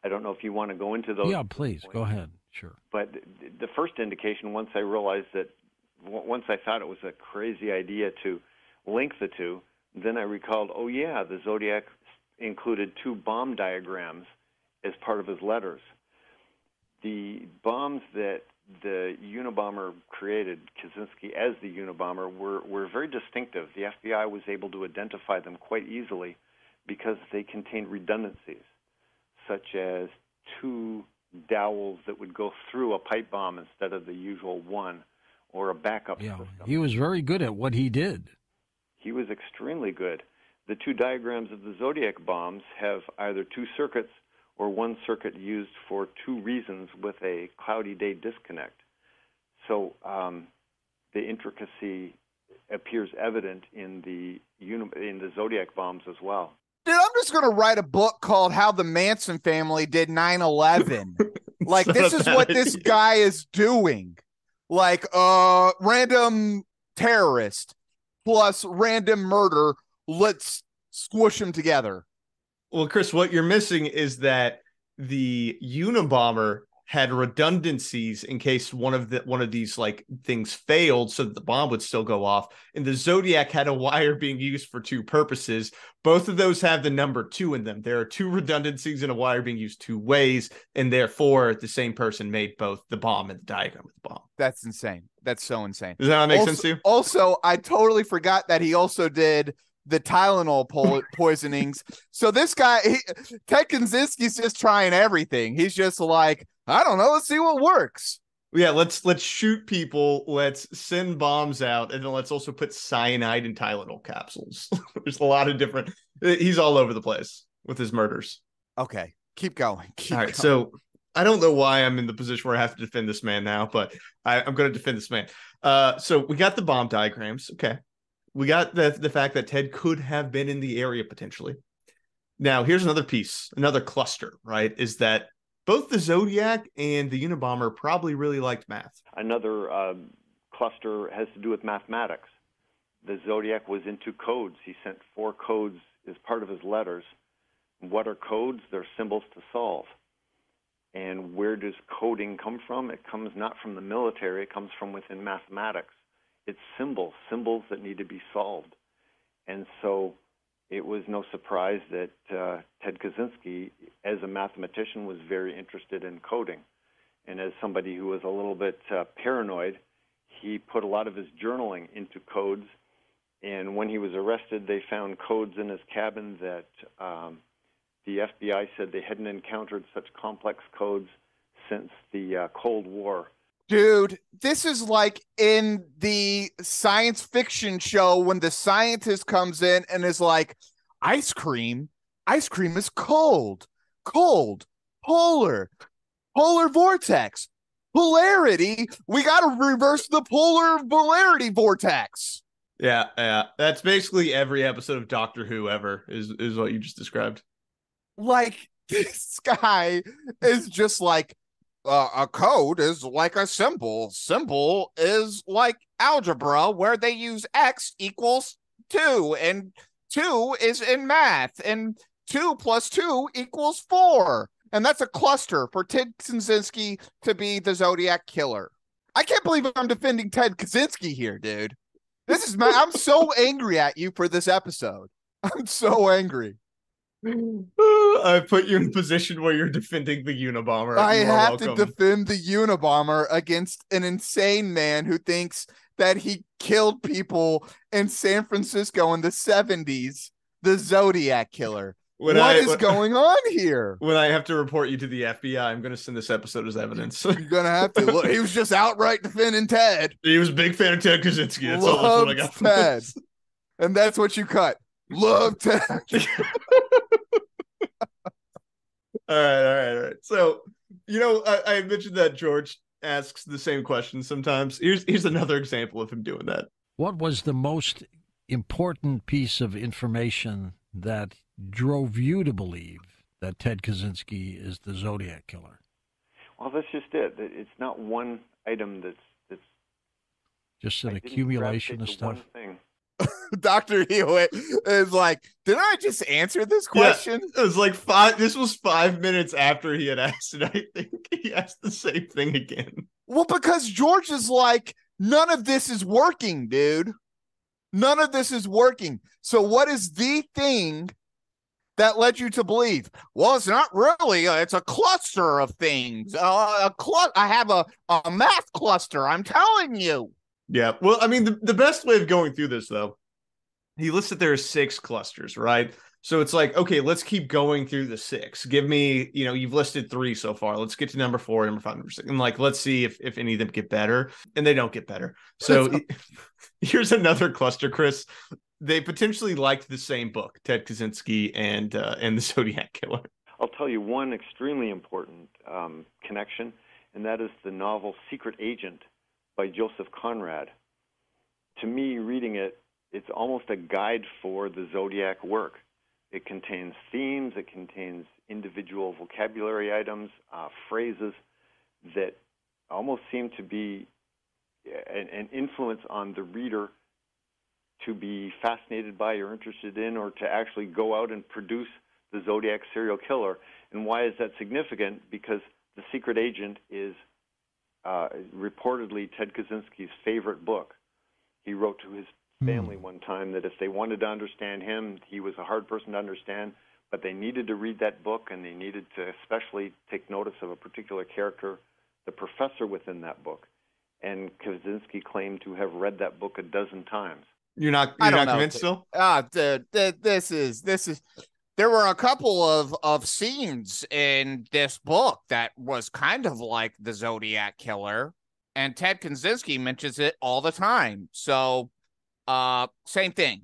I don't know if you want to go into those. Yeah, please, go ahead. Sure. But the first indication, once I thought it was a crazy idea to link the two, then I recalled, the Zodiac included 2 bomb diagrams as part of his letters. The bombs that the Unabomber created, Kaczynski as the Unabomber, were very distinctive. The FBI was able to identify them quite easily because they contained redundancies, such as 2 dowels that would go through a pipe bomb instead of the usual one, or a backup system. He was very good at what he did. He was extremely good. The 2 diagrams of the Zodiac bombs have either 2 circuits or 1 circuit used for 2 reasons with a cloudy day disconnect. So the intricacy appears evident in the Zodiac bombs as well. Dude, I'm just going to write a book called How the Manson Family Did 9/11. Like, this is what this guy is doing. Like, random terrorist plus random murder. Let's squish them together. Well, Chris, what you're missing is that the Unabomber had redundancies in case one of these like things failed, so that the bomb would still go off. And the Zodiac had a wire being used for 2 purposes. Both of those have the number 2 in them. There are 2 redundancies in a wire being used 2 ways, and therefore the same person made both the bomb and the diagram of the bomb. That's insane. That's so insane. Does that not make sense to you? Also, I totally forgot that he also did the Tylenol poisonings. So this guy, Ted Kaczynski's just trying everything. He's just like, I don't know, let's see what works. Yeah, let's shoot people, let's send bombs out, and then let's also put cyanide in Tylenol capsules. There's a lot of different, he's all over the place with his murders. Okay, keep going. All right, so I don't know why I'm in the position where I have to defend this man now, but I'm going to defend this man. So we got the bomb diagrams. Okay. We got the fact that Ted could have been in the area potentially. Now, here's another piece, another cluster, right? Is that both the Zodiac and the Unabomber probably really liked math. Another cluster has to do with mathematics. The Zodiac was into codes. He sent 4 codes as part of his letters. What are codes? They're symbols to solve. And where does coding come from? It comes not from the military. It comes from within mathematics. It's symbols that need to be solved. And so it was no surprise that Ted Kaczynski, as a mathematician, was very interested in coding. And as somebody who was a little bit paranoid, he put a lot of his journaling into codes. And when he was arrested, they found codes in his cabin that the FBI said they hadn't encountered such complex codes since the Cold War. Dude, this is like in the science fiction show when the scientist comes in and is like, ice cream is cold, polar vortex, polarity. We got to reverse the polar polarity vortex. Yeah. That's basically every episode of Doctor Who ever is what you just described. Like, This guy is just like, a code is like a symbol. Symbol is like algebra, where they use X equals 2, and 2 is in math, and 2 plus 2 equals 4. And that's a cluster for Ted Kaczynski to be the Zodiac Killer. I can't believe I'm defending Ted Kaczynski here, dude. I'm so angry at you for this episode. I'm so angry. I put you in a position where you're defending the Unabomber. I have to defend the Unabomber against an insane man who thinks that he killed people in San Francisco in the 70s, the Zodiac Killer. What is going on here? When I have to report you to the FBI, I'm going to send this episode as evidence. You're going to have to. Look, he was just outright defending Ted. He was a big fan of Ted Kaczynski. That's what I got from Ted. this. And that's what you cut. Love Ted. All right. So, I mentioned that George asks the same question sometimes. Here's another example of him doing that. What was the most important piece of information that drove you to believe that Ted Kaczynski is the Zodiac Killer? Well, that's just it. It's not one item that's just an accumulation of stuff. One thing. Dr. Hewitt is like, did I just answer this question? Yeah, it was like this was 5 minutes after he had asked it. I think he asked the same thing again. Well, because George is like, none of this is working, dude. None of this is working. So what is the thing that led you to believe? Well, it's not really. It's a cluster of things. I have a math cluster. I'm telling you. Yeah. Well, I mean, the best way of going through this, though, he listed there are 6 clusters, right? So it's like, okay, let's keep going through the 6. Give me, you've listed 3 so far. Let's get to number 4, number 5, number 6. And let's see if any of them get better. And they don't get better. So here's another cluster, Chris. They potentially liked the same book, Ted Kaczynski and the Zodiac Killer. I'll tell you one extremely important connection, and that is the novel Secret Agent by Joseph Conrad. To me, reading it, it's almost a guide for the Zodiac work. It contains themes, it contains individual vocabulary items, phrases that almost seem to be an influence on the reader to be fascinated by or interested in, or to actually go out and produce the Zodiac serial killer. And why is that significant? Because The Secret Agent is reportedly Ted Kaczynski's favorite book. He wrote to his family one time that if they wanted to understand him, he was a hard person to understand, but they needed to read that book, and they needed to especially take notice of a particular character, the professor within that book. And Kaczynski claimed to have read that book a dozen times. You're not convinced still? This is. There were a couple of scenes in this book that was kind of like the Zodiac Killer, and Ted Kaczynski mentions it all the time. So, same thing.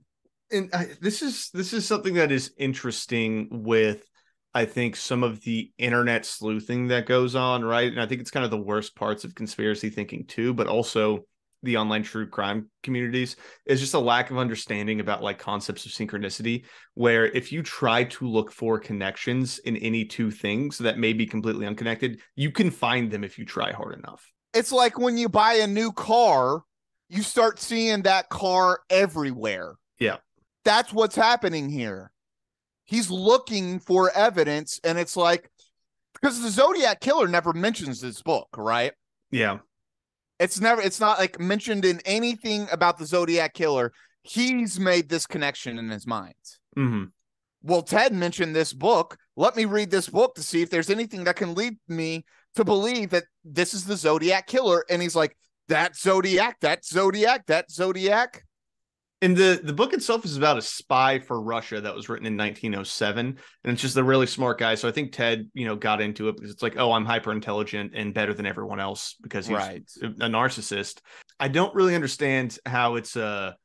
And this is something that is interesting with, I think, some of the internet sleuthing that goes on, right? And I think it's kind of the worst parts of conspiracy thinking too, but also the online true crime communities, is just a lack of understanding about concepts of synchronicity, where if you try to look for connections in any two things that may be completely unconnected, you can find them if you try hard enough. It's like when you buy a new car, you start seeing that car everywhere. Yeah. That's what's happening here. He's looking for evidence, and it's like, because the Zodiac Killer never mentions this book, right? Yeah. It's not mentioned in anything about the Zodiac Killer. He's made this connection in his mind. Mm-hmm. Well, Ted mentioned this book. Let me read this book to see if there's anything that can lead me to believe that this is the Zodiac Killer. And he's like, that Zodiac. And the book itself is about a spy for Russia that was written in 1907. And it's just a really smart guy. So I think Ted, got into it because it's like, oh, I'm hyper intelligent and better than everyone else because he's a narcissist. I don't really understand how it's a,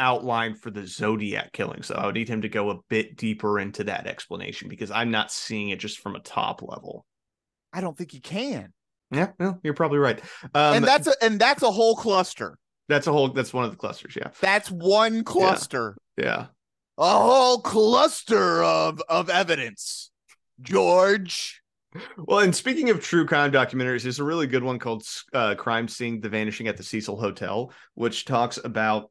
outline for the Zodiac killing. So I would need him to go a bit deeper into that explanation because I'm not seeing it just from a top level. I don't think he can. Yeah, well, you're probably right. And that's a whole cluster. That's one of the clusters. Yeah. That's one cluster. Yeah. A whole cluster of evidence. George. Well, and speaking of true crime documentaries, there's a really good one called Crime Scene: The Vanishing at the Cecil Hotel, which talks about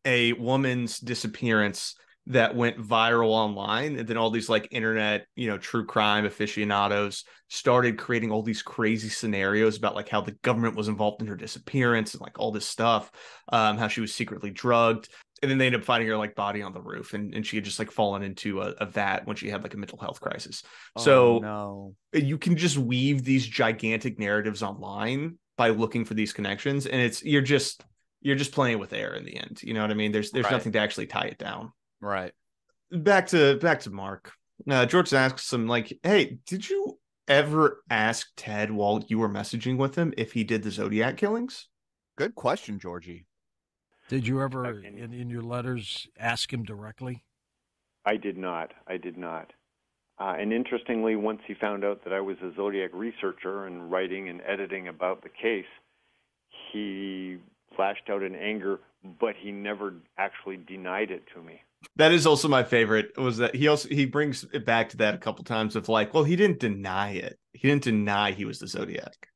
a woman's disappearance that went viral online, and then all these like internet, true crime aficionados started creating all these crazy scenarios about like how the government was involved in her disappearance and like all this stuff, how she was secretly drugged. And then they ended up finding her like body on the roof, and she had just like fallen into a vat when she had like a mental health crisis. So no. You can just weave these gigantic narratives online by looking for these connections, and you're just playing with air in the end. You know what I mean? There's Right. nothing to actually tie it down. Right. Back to Mark. George asks him like, "Hey, did you ever ask Ted while you were messaging with him if he did the Zodiac killings?" Good question, Georgie. Did you ever, in your letters, ask him directly? I did not. And interestingly, once he found out that I was a Zodiac researcher and writing and editing about the case, he flashed out in anger, but he never actually denied it to me. That is also my favorite, was that he brings it back to that a couple times of like, well, he didn't deny it. He didn't deny he was the Zodiac.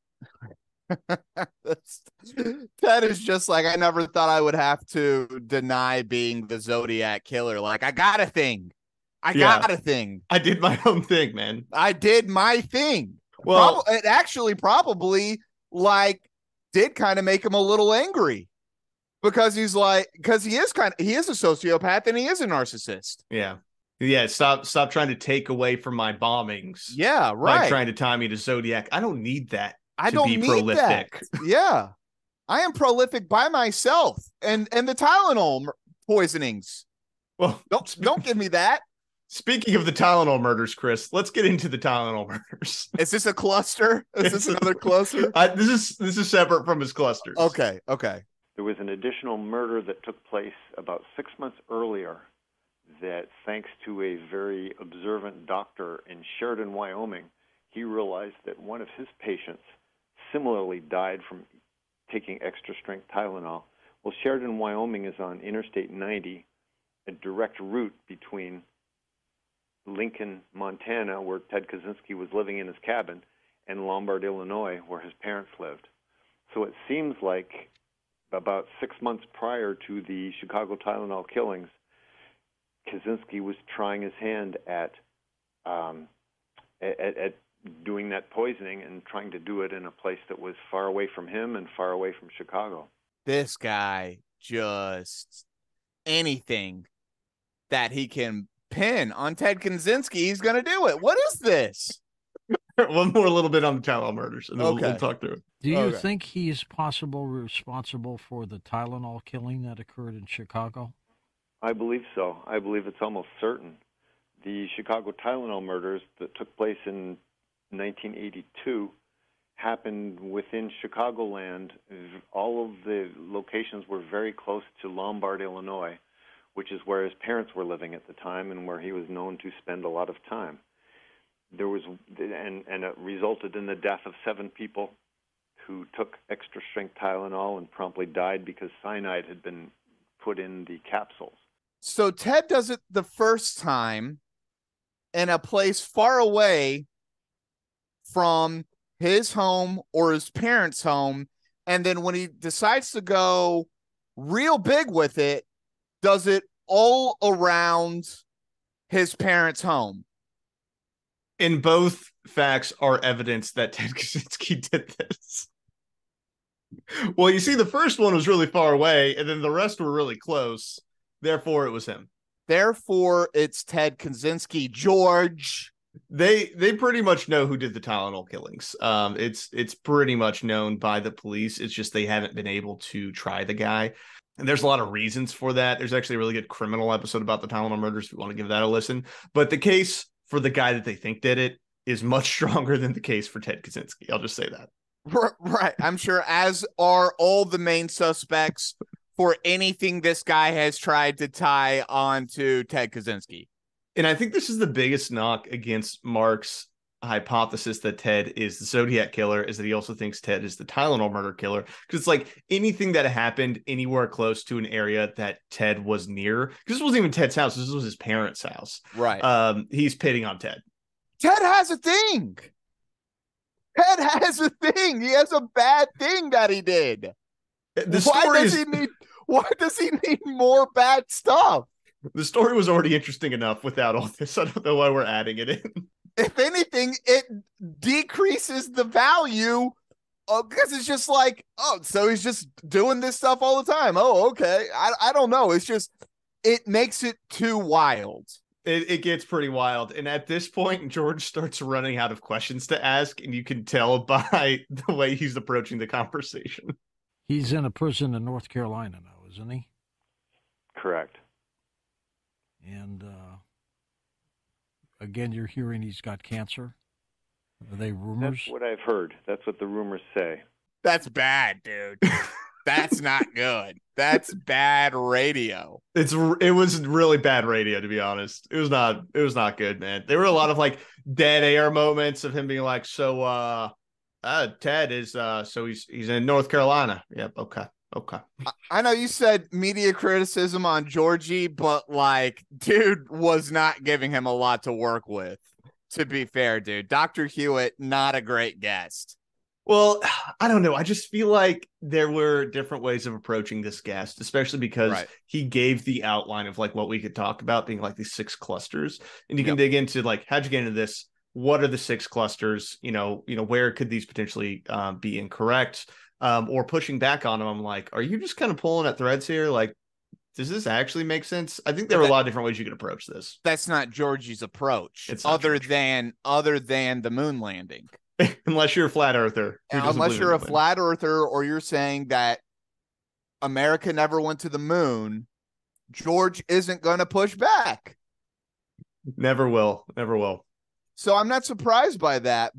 Ted is just like, I never thought I would have to deny being the Zodiac Killer. Like, I got a thing. I did my own thing, man. I did my thing. Well, it actually probably like did kind of make him a little angry, because he is a sociopath and he is a narcissist. Yeah. Stop trying to take away from my bombings. Yeah, right. By trying to tie me to Zodiac. I don't need that. I don't need prolific. That. Yeah, I am prolific by myself, and the Tylenol poisonings. Well, don't give me that. Speaking of the Tylenol murders, Chris, let's get into the Tylenol murders. Is this a cluster? Is this another cluster? This is separate from his clusters. Okay. There was an additional murder that took place about 6 months earlier that, thanks to a very observant doctor in Sheridan, Wyoming, he realized that one of his patients similarly died from taking extra-strength Tylenol. Well, Sheridan, Wyoming is on Interstate 90, a direct route between Lincoln, Montana, where Ted Kaczynski was living in his cabin, and Lombard, Illinois, where his parents lived. So it seems like about 6 months prior to the Chicago Tylenol killings, Kaczynski was trying his hand at doing that poisoning and trying to do it in a place that was far away from him and far away from Chicago. This guy, just anything that he can pin on Ted Kaczynski, he's going to do it. What is this? One more little bit on the Tylenol murders, and then we'll talk through it. Do you think he is possibly responsible for the Tylenol killing that occurred in Chicago? I believe so. I believe it's almost certain. The Chicago Tylenol murders that took place in 1982 happened within Chicagoland. All of the locations were very close to Lombard, Illinois, which is where his parents were living at the time and where he was known to spend a lot of time. There was, and it resulted in the death of 7 people who took extra-strength Tylenol and promptly died because cyanide had been put in the capsules. So Ted does it the first time in a place far away from his home or his parents' home, and then when he decides to go real big with it, does it all around his parents' home. And both facts are evidence that Ted Kaczynski did this. Well, you see, the first one was really far away, and then the rest were really close. Therefore, it was him. Therefore, it's Ted Kaczynski. George. They pretty much know who did the Tylenol killings. It's pretty much known by the police. It's just they haven't been able to try the guy. And there's a lot of reasons for that. There's actually a really good criminal episode about the Tylenol murders if you want to give that a listen. But the case for the guy that they think did it is much stronger than the case for Ted Kaczynski. I'll just say that. Right. I'm sure, as are all the main suspects for anything this guy has tried to tie on to Ted Kaczynski. And I think this is the biggest knock against Mark's hypothesis that Ted is the Zodiac Killer, is that he also thinks Ted is the Tylenol murder killer. Because it's like anything that happened anywhere close to an area that Ted was near, because this wasn't even Ted's house, this was his parents' house. Right. He's pitting on Ted. Ted has a thing. Ted has a thing. He has a bad thing that he did. Why does he need more bad stuff? The story was already interesting enough without all this. I don't know why we're adding it in. If anything, it decreases the value because it's just like, oh, so he's just doing this stuff all the time. Oh, okay. I don't know. It's just, it makes it too wild. It gets pretty wild. And at this point, George starts running out of questions to ask, and you can tell by the way he's approaching the conversation. He's in a prison in North Carolina now, isn't he? Correct. And again, you're hearing he's got cancer. Are they rumors? That's what I've heard. That's what the rumors say. That's bad, dude. That's not good. That's bad radio. It was really bad radio, to be honest. It was not good, man. There were a lot of like dead air moments of him being like, so Ted is so he's in North Carolina. Yep, okay. I know you said media criticism on Georgie, but like, dude was not giving him a lot to work with. To be fair, dude, Dr. Hewitt, not a great guest. Well, I don't know. I just feel like there were different ways of approaching this guest, especially because he gave the outline of like what we could talk about being like these 6 clusters. And you can dig into like, how'd you get into this? What are the 6 clusters? You know, where could these potentially be incorrect? Or pushing back on them. I'm like, are you just kind of pulling at threads here? Like, does this actually make sense? I think there are a lot of different ways you could approach this. That's not Georgie's approach. It's other than the moon landing. Unless you're a flat earther. Unless you're a flat earther, or you're saying that America never went to the moon, George isn't going to push back. Never will. So I'm not surprised by that.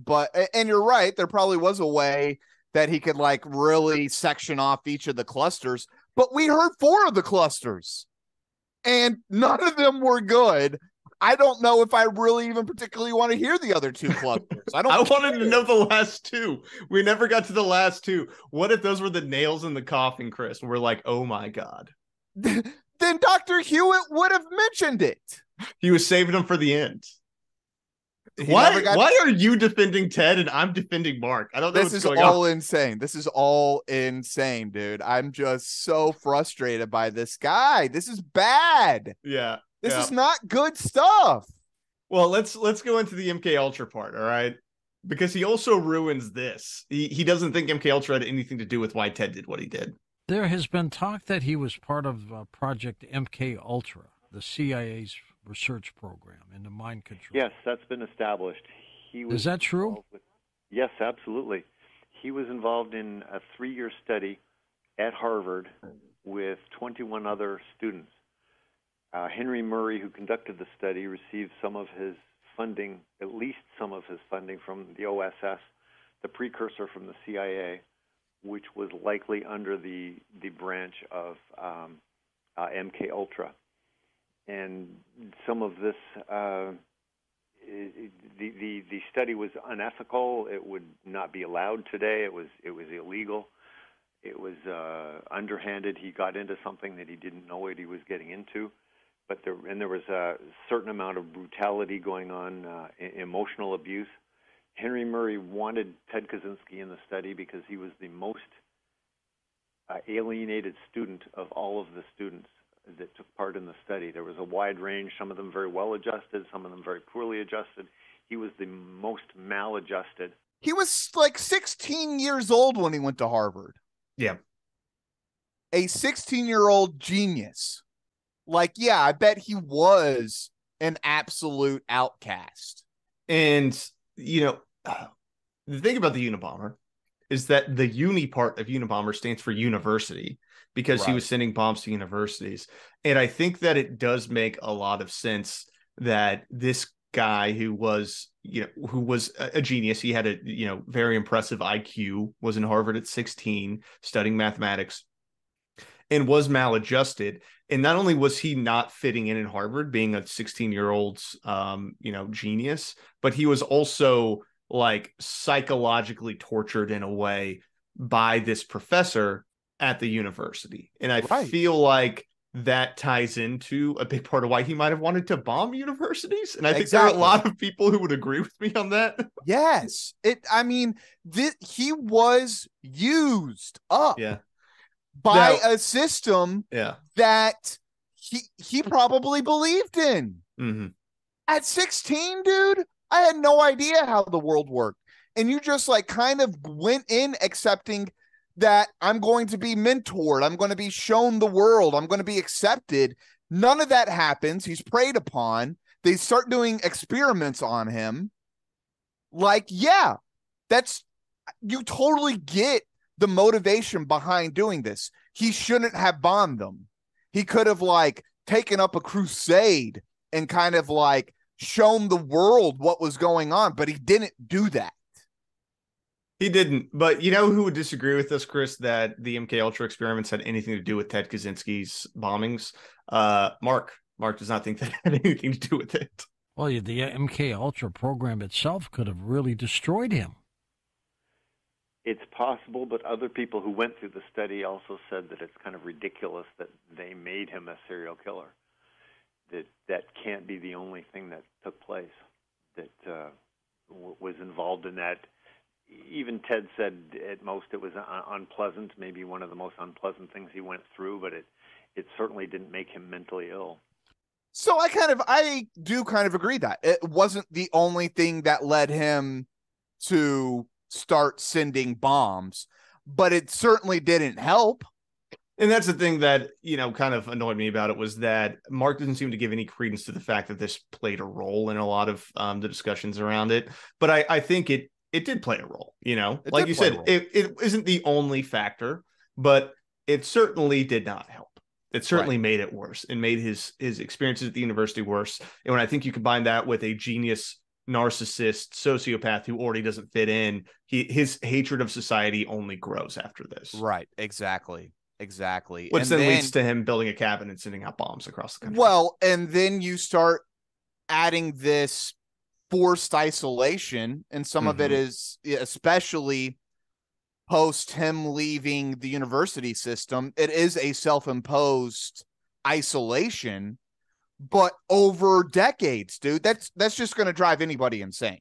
And you're right. There probably was a way that he could like really section off each of the clusters, but we heard 4 of the clusters and none of them were good. I don't know if I really even particularly want to hear the other 2 clusters. I wanted to know the last 2. We never got to the last 2. What if those were the nails in the coffin, Chris? And we're like, oh my God. Then Dr. Hewitt would have mentioned it. He was saving them for the end. Why are you defending Ted and I'm defending Mark? I don't know. This is all insane. This is all insane, dude. I'm just so frustrated by this guy. This is bad. Yeah. This is not good stuff. Well, let's go into the MK Ultra part, all right? Because he also ruins this. He doesn't think MK Ultra had anything to do with why Ted did what he did. There has been talk that he was part of Project MK Ultra, the CIA's research program into mind control. Yes, that's been established. Is that true? Yes, absolutely. He was involved in a 3-year study at Harvard with 21 other students. Henry Murray, who conducted the study, received some of his funding, at least some of his funding from the OSS, the precursor from the CIA, which was likely under the branch of MK Ultra. And some of this, the study was unethical. It would not be allowed today. It was illegal. It was underhanded. He got into something that he didn't know what he was getting into. But there was a certain amount of brutality going on, emotional abuse. Henry Murray wanted Ted Kaczynski in the study because he was the most alienated student of all of the students that took part in the study. There was a wide range, some of them very well adjusted, some of them very poorly adjusted. He was the most maladjusted. He was like 16 years old when he went to Harvard. Yeah. A 16-year-old genius. Like, yeah, I bet he was an absolute outcast. And, the thing about the Unabomber is that the uni part of Unabomber stands for university, because he was sending bombs to universities. And I think that it does make a lot of sense that this guy who was a genius, he had a, very impressive IQ, was in Harvard at 16 studying mathematics and was maladjusted. And not only was he not fitting in Harvard, being a 16-year-old, genius, but he was also like psychologically tortured in a way by this professor at the university. And I feel like that ties into a big part of why he might have wanted to bomb universities. And I think there are a lot of people who would agree with me on that. Yes. He was used up by a system that he probably believed in. Mm-hmm. At 16, dude, I had no idea how the world worked. And you just like kind of went in accepting that I'm going to be mentored. I'm going to be shown the world. I'm going to be accepted. None of that happens. He's preyed upon. They start doing experiments on him. Like, yeah, you totally get the motivation behind doing this. He shouldn't have bombed them. He could have like taken up a crusade and kind of like shown the world what was going on, but he didn't do that. He didn't, but you know who would disagree with us, Chris, that the MK Ultra experiments had anything to do with Ted Kaczynski's bombings? Mark does not think that had anything to do with it. Well, the MK Ultra program itself could have really destroyed him. It's possible, but other people who went through the study also said that it's kind of ridiculous that they made him a serial killer. That can't be the only thing that took place that was involved in that. Even Ted said at most it was unpleasant, maybe one of the most unpleasant things he went through, but it certainly didn't make him mentally ill. So I do kind of agree that it wasn't the only thing that led him to start sending bombs, but it certainly didn't help. And that's the thing that, kind of annoyed me about it, was that Mark doesn't seem to give any credence to the fact that this played a role in a lot of the discussions around it. But I think it did play a role, like you said, it isn't the only factor, but it certainly did not help. It certainly made it worse and made his experiences at the university worse. And when I think you combine that with a genius narcissist sociopath who already doesn't fit in, his hatred of society only grows after this. Right. Exactly. Which then leads to him building a cabin and sending out bombs across the country. Well, and then you start adding this forced isolation, and some of it is especially post him leaving the university system. It is a self-imposed isolation, but over decades, dude, that's just going to drive anybody insane.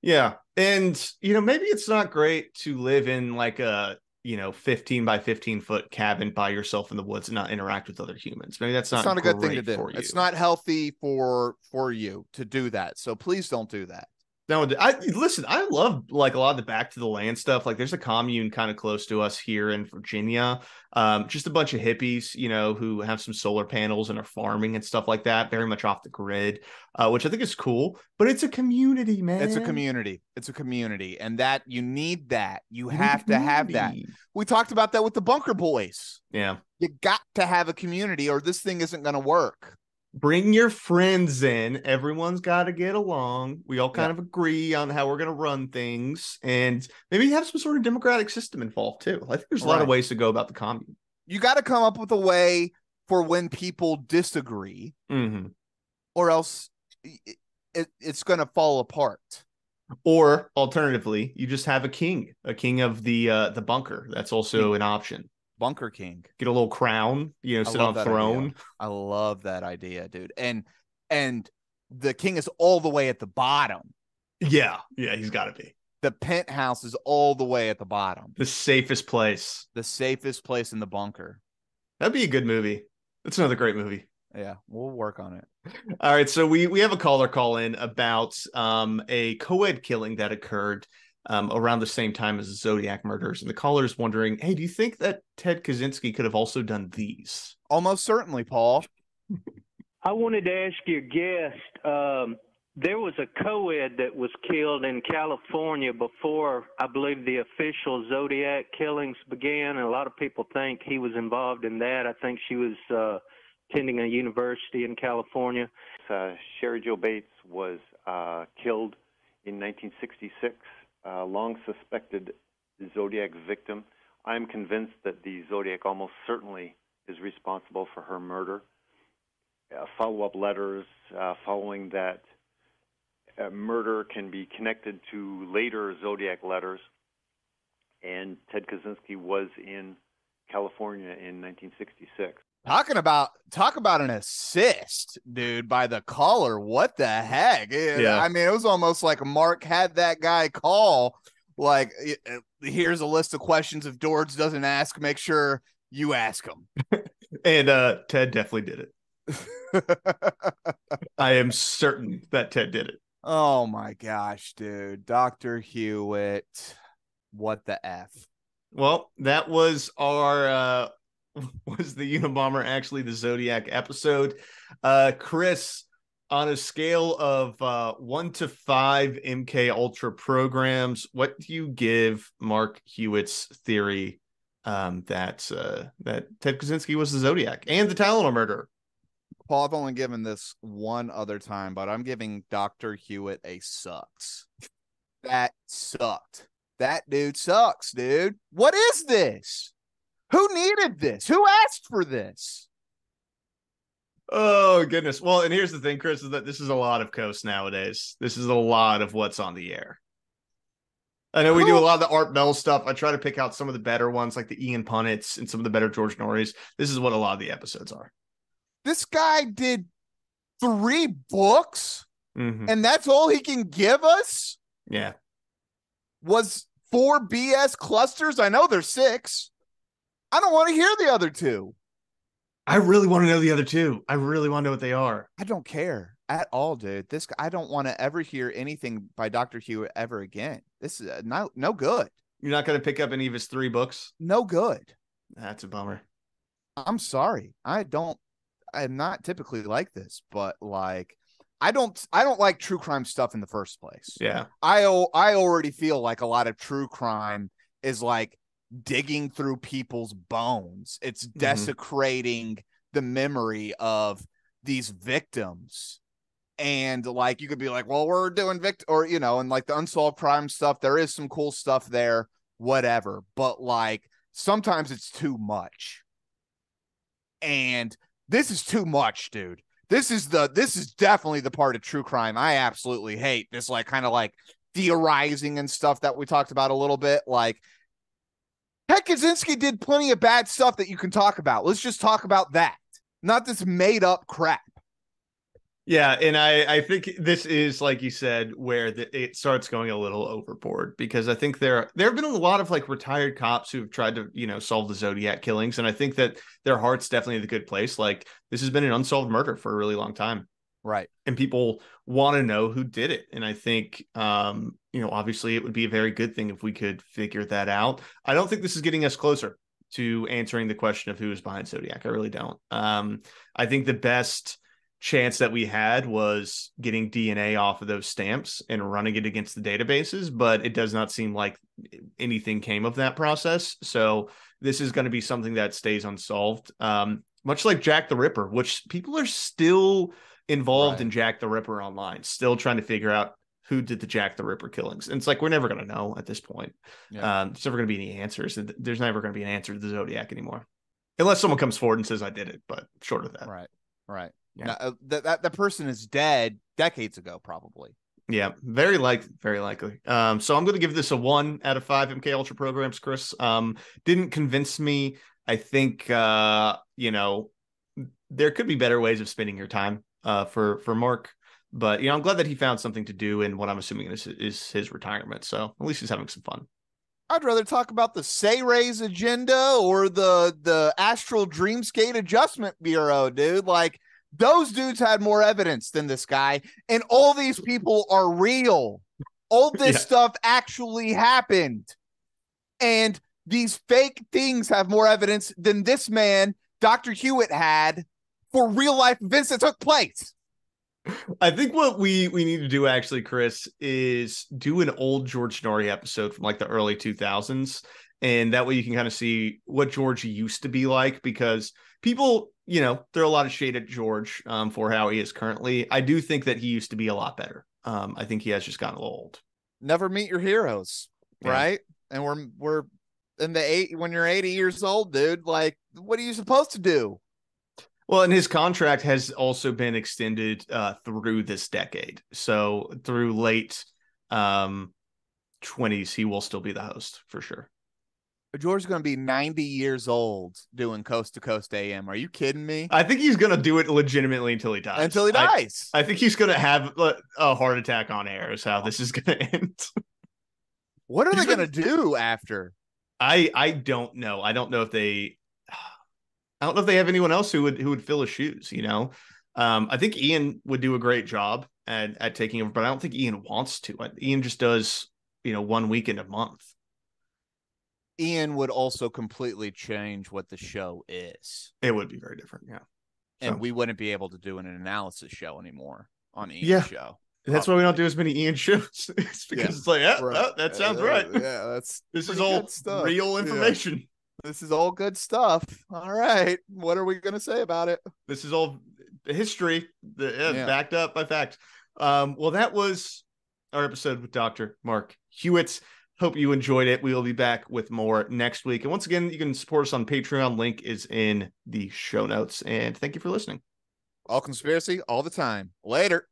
Yeah. And, maybe it's not great to live in like a, 15 by 15 foot cabin by yourself in the woods and not interact with other humans. Maybe that's not a good thing to do. For you. It's not healthy for you to do that. So please don't do that. No, I love like a lot of the Back to the Land stuff. Like there's a commune kind of close to us here in Virginia. Just a bunch of hippies, who have some solar panels and are farming and stuff like that, very much off the grid, which I think is cool. But it's a community, man. It's a community. And that you need that. You have to have that. We talked about that with the Bunker Boys. Yeah. You got to have a community or this thing isn't going to work. Bring your friends in. Everyone's got to get along. We all kind of agree on how we're going to run things, and maybe have some sort of democratic system involved too. I think there's a lot of ways to go about the commune. You got to come up with a way for when people disagree, or else it's going to fall apart. Or alternatively, you just have a king of the bunker. That's also an option. Bunker King. Get a little crown, sit on a throne. Idea. I love that idea, dude. And the king is all the way at the bottom. Yeah, he's got to be. The penthouse is all the way at the bottom. The safest place. The safest place in the bunker. That'd be a good movie. That's another great movie. Yeah, we'll work on it. All right, so we have a caller call in about a co-ed killing that occurred around the same time as the Zodiac murders. And the caller is wondering, hey, do you think that Ted Kaczynski could have also done these? Almost certainly, Paul. I wanted to ask your guest, there was a co-ed that was killed in California before, I believe, the official Zodiac killings began. And a lot of people think he was involved in that. I think she was attending a university in California. Sherry Jo Bates was killed in 1966. Long suspected Zodiac victim. I'm convinced that the Zodiac almost certainly is responsible for her murder. Follow-up letters following that murder can be connected to later Zodiac letters, and Ted Kaczynski was in California in 1966. Talk about an assist, dude, by the caller. What the heck? Yeah. I mean, it was almost like Mark had that guy call. Like, here's a list of questions. If George doesn't ask, make sure you ask him. And Ted definitely did it. I am certain that Ted did it. Oh my gosh, dude. Dr. Hewitt. What the F? Well, that was our was the Unabomber, actually the Zodiac episode. Chris, on a scale of 1 to 5 MK Ultra programs, what do you give Mark Hewitt's theory that Ted Kaczynski was the Zodiac and the Tylenol murderer? Paul, I've only given this one other time, but I'm giving Dr. Hewitt a sucks. That sucked. That dude sucks, dude. What is this? Who needed this? Who asked for this? Oh, goodness. Well, and here's the thing, Chris, is that this is a lot of Coast nowadays. This is a lot of what's on the air. I know we do a lot of the Art Bell stuff. I try to pick out some of the better ones, like the Ian Punnets and some of the better George Noorys. This is what a lot of the episodes are. This guy did 3 books, and that's all he can give us? Yeah. Was 4 BS clusters? I know there's 6. I don't want to hear the other 2. I really want to know the other 2. I really want to know what they are. I don't care at all, dude. I don't want to ever hear anything by Dr. Hewitt ever again. This is no good. You're not going to pick up any of his 3 books? No good. That's a bummer. I'm sorry. I'm not typically like this, but like I don't like true crime stuff in the first place. Yeah. I already feel like a lot of true crime is like digging through people's bones. It's desecrating the memory of these victims. And like you could be like, well, we're doing and like the unsolved crime stuff, there is some cool stuff there, whatever. But like sometimes it's too much. And this is too much, dude. This is definitely the part of true crime I absolutely hate. This like kind of like theorizing and stuff that we talked about a little bit. Like Ted Kaczynski did plenty of bad stuff that you can talk about. Let's just talk about that, not this made up crap. Yeah, and I think this is, like you said, where it starts going a little overboard, because I think there have been a lot of like retired cops who've tried to, solve the Zodiac killings. And I think that their heart's definitely in a good place. Like this has been an unsolved murder for a really long time. Right. And people want to know who did it. And I think, obviously it would be a very good thing if we could figure that out. I don't think this is getting us closer to answering the question of who is behind Zodiac. I really don't. I think the best chance that we had was getting DNA off of those stamps and running it against the databases, but it does not seem like anything came of that process. So this is going to be something that stays unsolved, much like Jack the Ripper, which people are still involved in Jack the Ripper online, still trying to figure out who did the Jack the Ripper killings. And it's like, we're never going to know at this point. Yeah. There's never going to be any answers. There's never going to be an answer to the Zodiac anymore, unless someone comes forward and says I did it, but short of that. Right. Yeah. Now, that person is dead decades ago, probably. Yeah, very likely. So I'm going to give this a 1 out of 5 MK Ultra programs, Chris. Didn't convince me. I think, there could be better ways of spending your time for Mark. But, I'm glad that he found something to do in what I'm assuming is his retirement. So at least he's having some fun. I'd rather talk about the Say-Rays agenda or the Astral Dreamscape Adjustment Bureau, dude. Like, those dudes had more evidence than this guy, and all these people are real. All this stuff actually happened. And these fake things have more evidence than this man, Dr. Hewitt, had for real-life events that took place. I think what we need to do, actually, Chris, is do an old George Noory episode from like the early 2000s. And that way you can kind of see what George used to be like, because people, throw a lot of shade at George for how he is currently. I do think that he used to be a lot better. I think he has just gotten a little old. Never meet your heroes, right? And we're in when you're 80 years old, dude, like, what are you supposed to do? Well, and his contract has also been extended through this decade. So through late 20s, he will still be the host for sure. George's going to be 90 years old doing Coast to Coast AM. Are you kidding me? I think he's going to do it legitimately until he dies. Until he dies. I think he's going to have a heart attack on air is how this is going to end. What are they going to do after? I don't know. I don't know if they have anyone else who would fill his shoes, you know? I think Ian would do a great job at taking over, but I don't think Ian wants to. Ian just does, 1 weekend a month. Ian would also completely change what the show is. It would be very different, yeah. And we wouldn't be able to do an analysis show anymore on Ian's show. That's why we don't do as many Ian shows. It's because it's like, that sounds right. Yeah, this is all stuff. Real information. Yeah. This is all good stuff. All right. What are we going to say about it? This is all history backed up by fact. Well, that was our episode with Dr. Mark Hewitt. Hope you enjoyed it. We will be back with more next week. And once again, you can support us on Patreon. Link is in the show notes. And thank you for listening. All conspiracy all the time. Later.